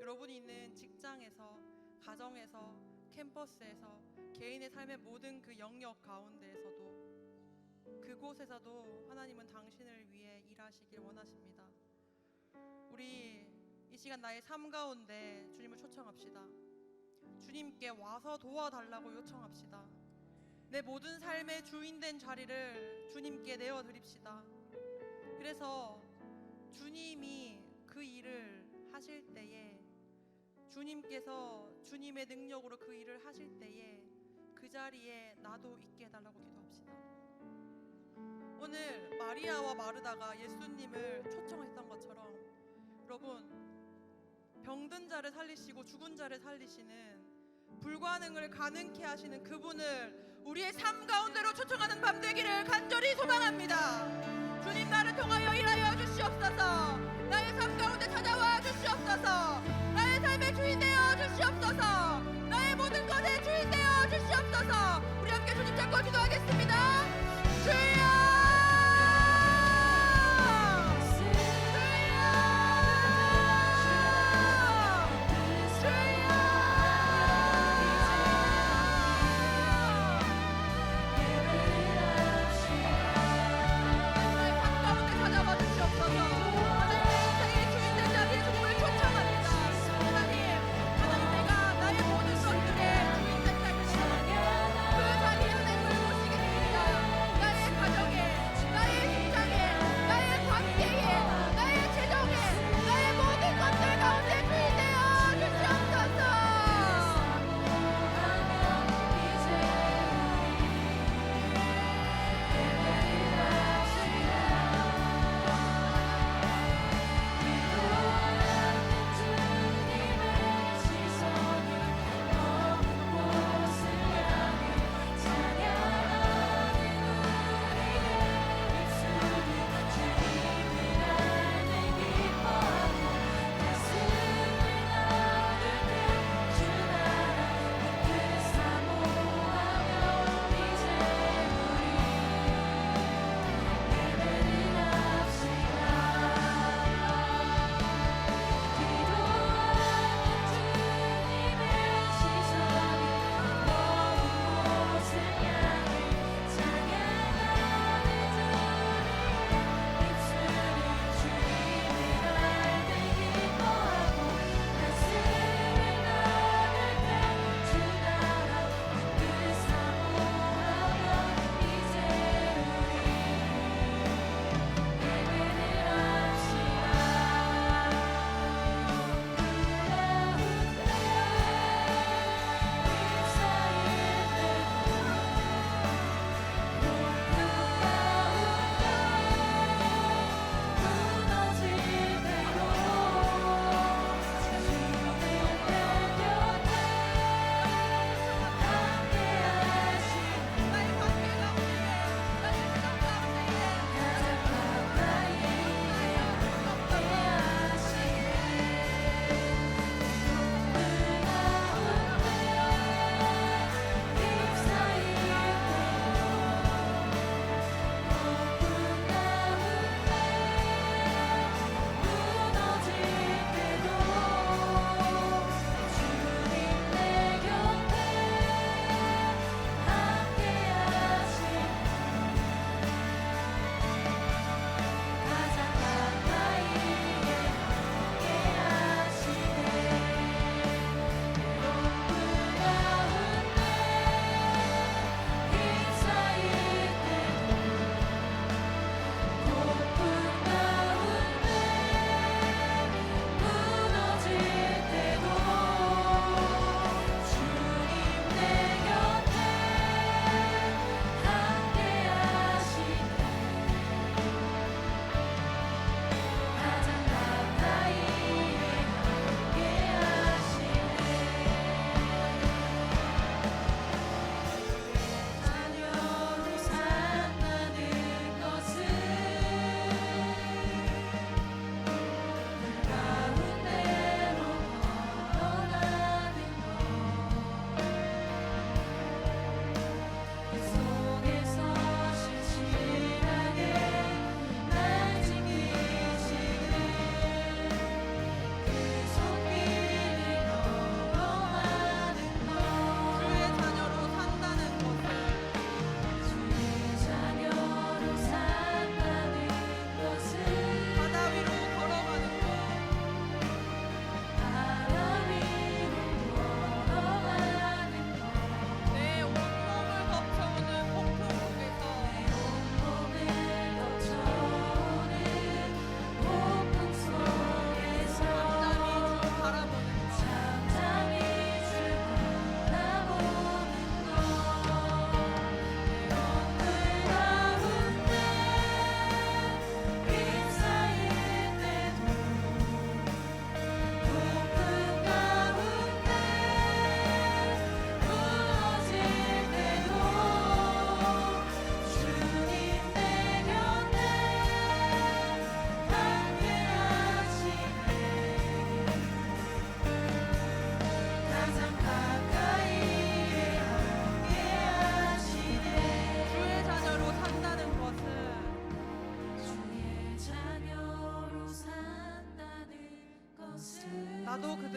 여러분이 있는 직장에서, 가정에서, 캠퍼스에서, 개인의 삶의 모든 그 영역 가운데에서도, 그곳에서도 하나님은 당신을 위해 일하시길 원하십니다. 우리 이 시간 나의 삶 가운데 주님을 초청합시다. 주님께 와서 도와달라고 요청합시다. 내 모든 삶의 주인된 자리를 주님께 내어드립시다. 그래서 주님이 그 일을 하실 때에, 주님께서 주님의 능력으로 그 일을 하실 때에 그 자리에 나도 있게 해달라고 기도합시다. 오늘 마리아와 마르다가 예수님을 초청했던 것처럼, 여러분, 병든 자를 살리시고 죽은 자를 살리시는, 불가능을 가능케 하시는 그분을 우리의 삶 가운데로 초청하는 밤 되기를 간절히 소망합니다. 주님, 나를 통하여 일하여 주시옵소서. 나의 삶 가운데 찾아와 주시옵소서. 나의 삶의 주인 되어 주시옵소서. 나의 모든 것의 주인 되어 주시옵소서. 우리 함께 주님 잡고 기도하겠습니다. 주여, 나의 삶 가운데 찾아와 주시옵소서. 하나님의 인생의 주인 된 자리에 주님을 초청합니다.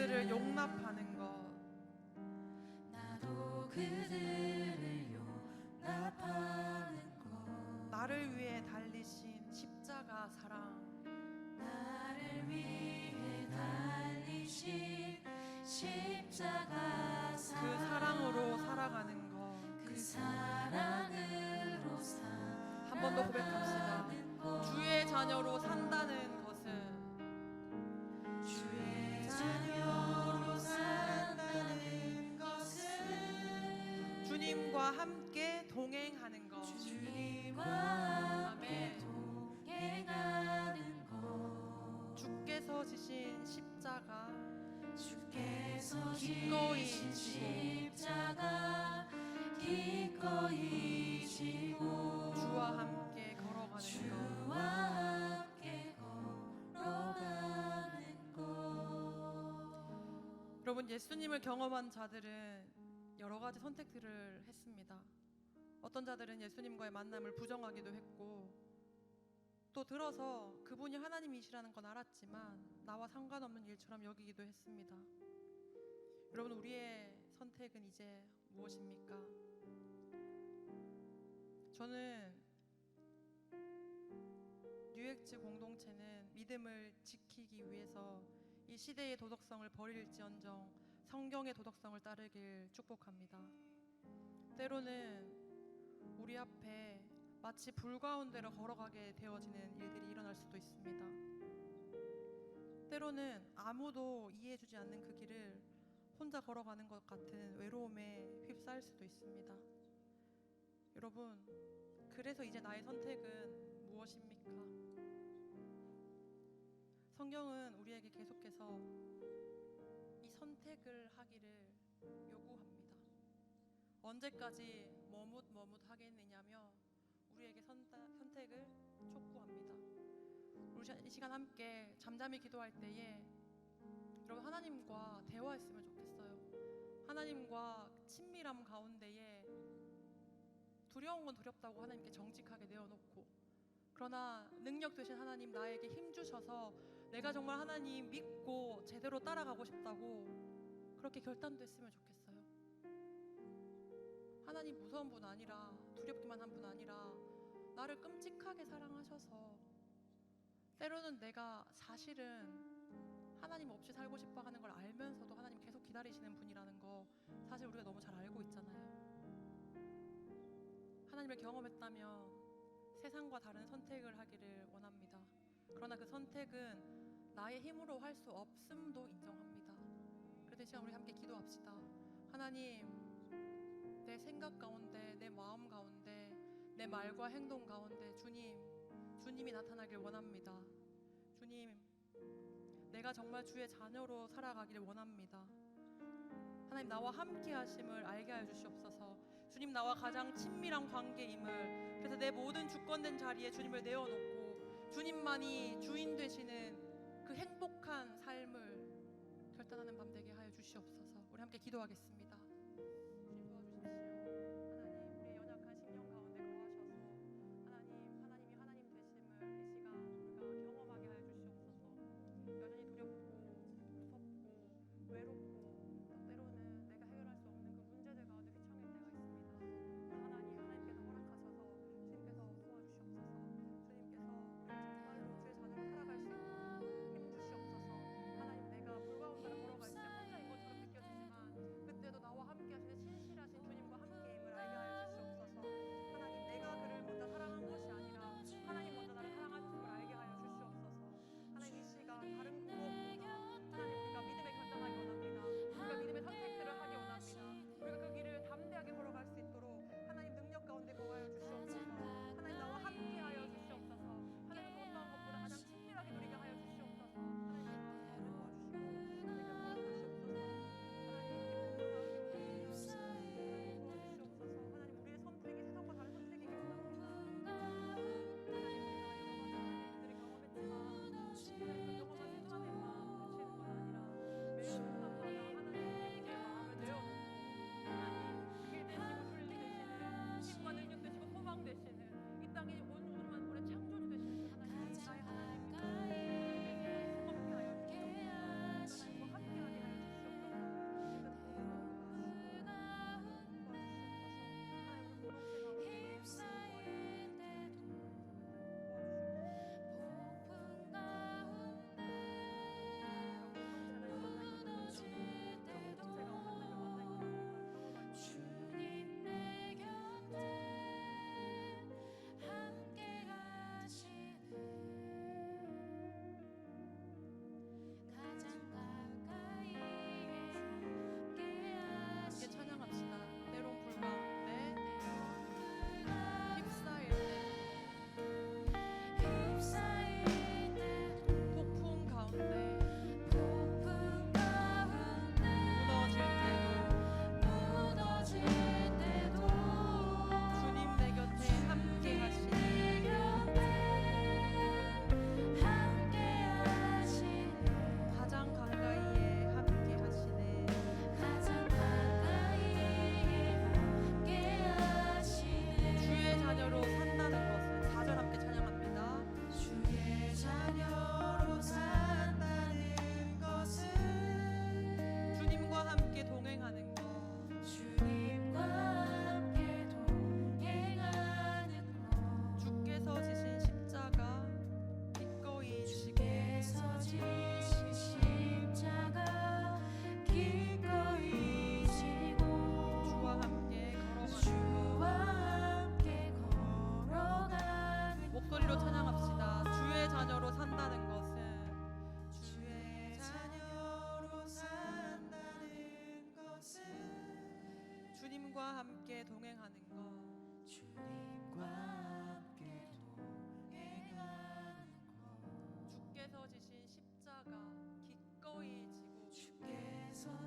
그들을 용납하는 것. 나도 그들을 용납하는 것. 나를 위해 달리신 십자가 사랑. 나를 위해 달리신 십자가 그 사랑. 사랑으로 살아가는 것. 그 사랑으로 한 번 더 고백합시다. 주의 자녀로 산다는 것은 주의 자녀로 산다는 것은 주님과 함께 동행하는 것. 주님과 함께 아멘. 동행하는 것. 주께서 지신 십자가 주께서 기꺼이 지신 지고 십자가 기꺼이 지고 주와 함께 걸어가는 것. 주와 함께 걸어가는 것. 여러분, 예수님을 경험한 자들은 여러 가지 선택들을 했습니다. 어떤 자들은 예수님과의 만남을 부정하기도 했고, 또 들어서 그분이 하나님이시라는 건 알았지만 나와 상관없는 일처럼 여기기도 했습니다. 여러분, 우리의 선택은 이제 무엇입니까? 저는 뉴엑츠 공동체는 믿음을 지키기 위해서 이 시대의 도덕성을 버릴지언정 성경의 도덕성을 따르길 축복합니다. 때로는 우리 앞에 마치 불 가운데로 걸어가게 되어지는 일들이 일어날 수도 있습니다. 때로는 아무도 이해해주지 않는 그 길을 혼자 걸어가는 것 같은 외로움에 휩싸일 수도 있습니다. 여러분, 그래서 이제 나의 선택은 무엇입니까? 성경은 우리에게 계속해서 이 선택을 하기를 요구합니다. 언제까지 머뭇하겠느냐며 우리에게 선택을 촉구합니다. 우리 이 시간 함께 잠잠히 기도할 때에 여러분, 하나님과 대화했으면 좋겠어요. 하나님과 친밀함 가운데에 두려운 건 두렵다고 하나님께 정직하게 내어놓고, 그러나 능력 되신 하나님, 나에게 힘 주셔서 내가 정말 하나님 믿고 제대로 따라가고 싶다고 그렇게 결단도 했으면 좋겠어요. 하나님 무서운 분 아니라, 두렵기만 한 분 아니라 나를 끔찍하게 사랑하셔서 때로는 내가 사실은 하나님 없이 살고 싶어 하는 걸 알면서도 하나님 계속 기다리시는 분이라는 거 사실 우리가 너무 잘 알고 있잖아요. 하나님을 경험했다면 세상과 다른 선택을 하기를 원합니다. 그러나 그 선택은 나의 힘으로 할 수 없음도 인정합니다. 그래서 이 시간 우리 함께 기도합시다. 하나님, 내 생각 가운데, 내 마음 가운데, 내 말과 행동 가운데 주님이 나타나길 원합니다. 주님, 내가 정말 주의 자녀로 살아가기를 원합니다. 하나님, 나와 함께 하심을 알게 하여 주시옵소서. 주님, 나와 가장 친밀한 관계임을, 그래서 내 모든 주권된 자리에 주님을 내어놓고 주님만이 주인 되시는 그 행복한 삶을 결단하는 밤 되게 하여 주시옵소서. 우리 함께 기도하겠습니다. 주님, 도와주십시오. 하나님, 우리의 연약한 심령 가운데 거하셔서 하나님이 하나님 되심을 이 시간 우리가 경험하게 하여 주시옵소서. 여전히 두렵고 무섭고 외롭고 또 때로는 내가 해결할 수 없는 그 문제들 가운데 휘청일 때가 있습니다. 그러나 하나님께서 허락하셔서 주님께서 도와주시옵소서. 주님께서 우리를 정말로 주의 자녀로 살아갈 수 있도록 힘 주시옵소서. 하나님, 내가 불 가운데 걸어갈 때 혼자인 것처럼 느껴지지만 그때도 나와 함께 하시는 신실하신 주님과 함께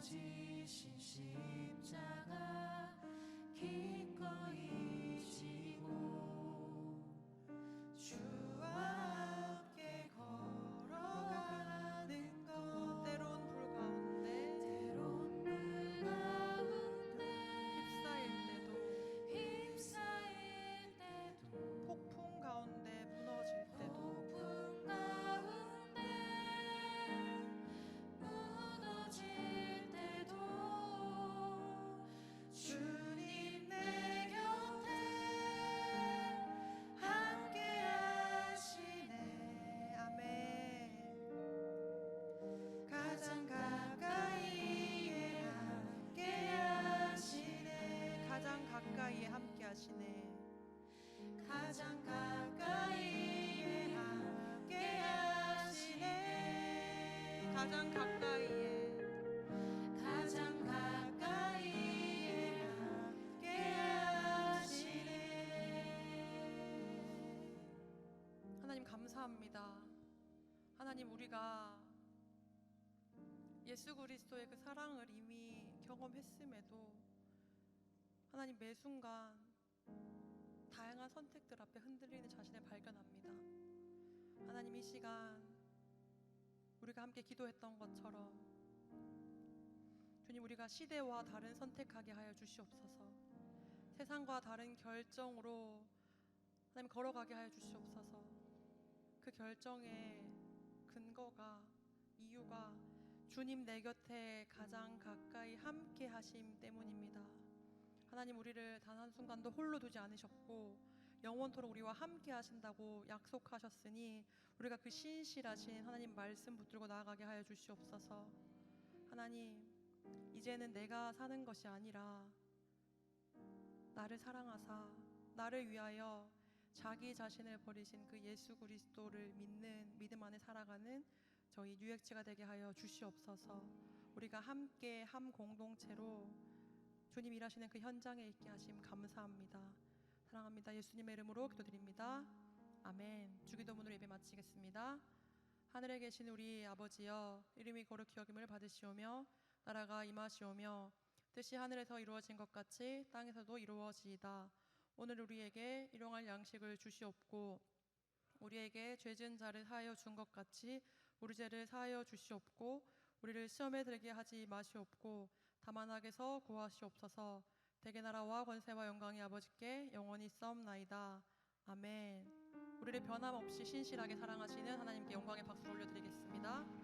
무너지신 십자가 기꺼이 지고 주와 함께 걸어가는 것 때론 불 가운데 때론 물 가운데 휩싸일 때도 휩싸일 때도 폭풍 가운데 무너질 때도 폭풍 가운데 무너질 때도 주님 내 곁에 함께 하시네. 아멘. 가장 가까이에 함께 하시네. 가장 가까이에 함께 하시네. 가장 가까이에 함께 하시네. 가장 가까이에 가장 가까이에 함께 하시네. 하나님 감사합니다. 하나님 우리가 예수 그리스도의 그 사랑을 이미 경험했음에도 하나님 매 순간 다양한 선택들 앞에 흔들리는 자신을 발견합니다. 하나님 이 시간 우리가 함께 기도했던 것처럼 주님 우리가 시대와 다른 선택하게 하여 주시옵소서. 세상과 다른 결정으로 하나님 걸어가게 하여 주시옵소서. 그 결정의 근거가 이유가 주님 내 곁에 가장 가까이 함께 하심 때문입니다. 하나님 우리를 단 한순간도 홀로 두지 않으셨고 영원토록 우리와 함께 하신다고 약속하셨으니 우리가 그 신실하신 하나님 말씀 붙들고 나아가게 하여 주시옵소서. 하나님 이제는 내가 사는 것이 아니라 나를 사랑하사 나를 위하여 자기 자신을 버리신 그 예수 그리스도를 믿는 믿음 안에 살아가는 저희 뉴액치가 되게 하여 주시옵소서. 우리가 함께 한 공동체로 주님 일하시는 그 현장에 있게 하심 감사합니다. 사랑합니다. 예수님의 이름으로 기도드립니다. 아멘. 주기도문으로 예배 마치겠습니다. 하늘에 계신 우리 아버지여, 이름이 거룩히 여김을 받으시오며 나라가 임하시오며 뜻이 하늘에서 이루어진 것 같이 땅에서도 이루어지이다. 오늘 우리에게 일용할 양식을 주시옵고 우리에게 죄진 자를 사하여 준 것 같이 우리 죄를 사하여 주시옵고 우리를 시험에 들게 하지 마시옵고 다만 악에서 구하시옵소서. 대개 나라와 권세와 영광이 아버지께 영원히 있사옵나이다. 아멘. 우리를 변함없이 신실하게 사랑하시는 하나님께 영광의 박수를 올려드리겠습니다.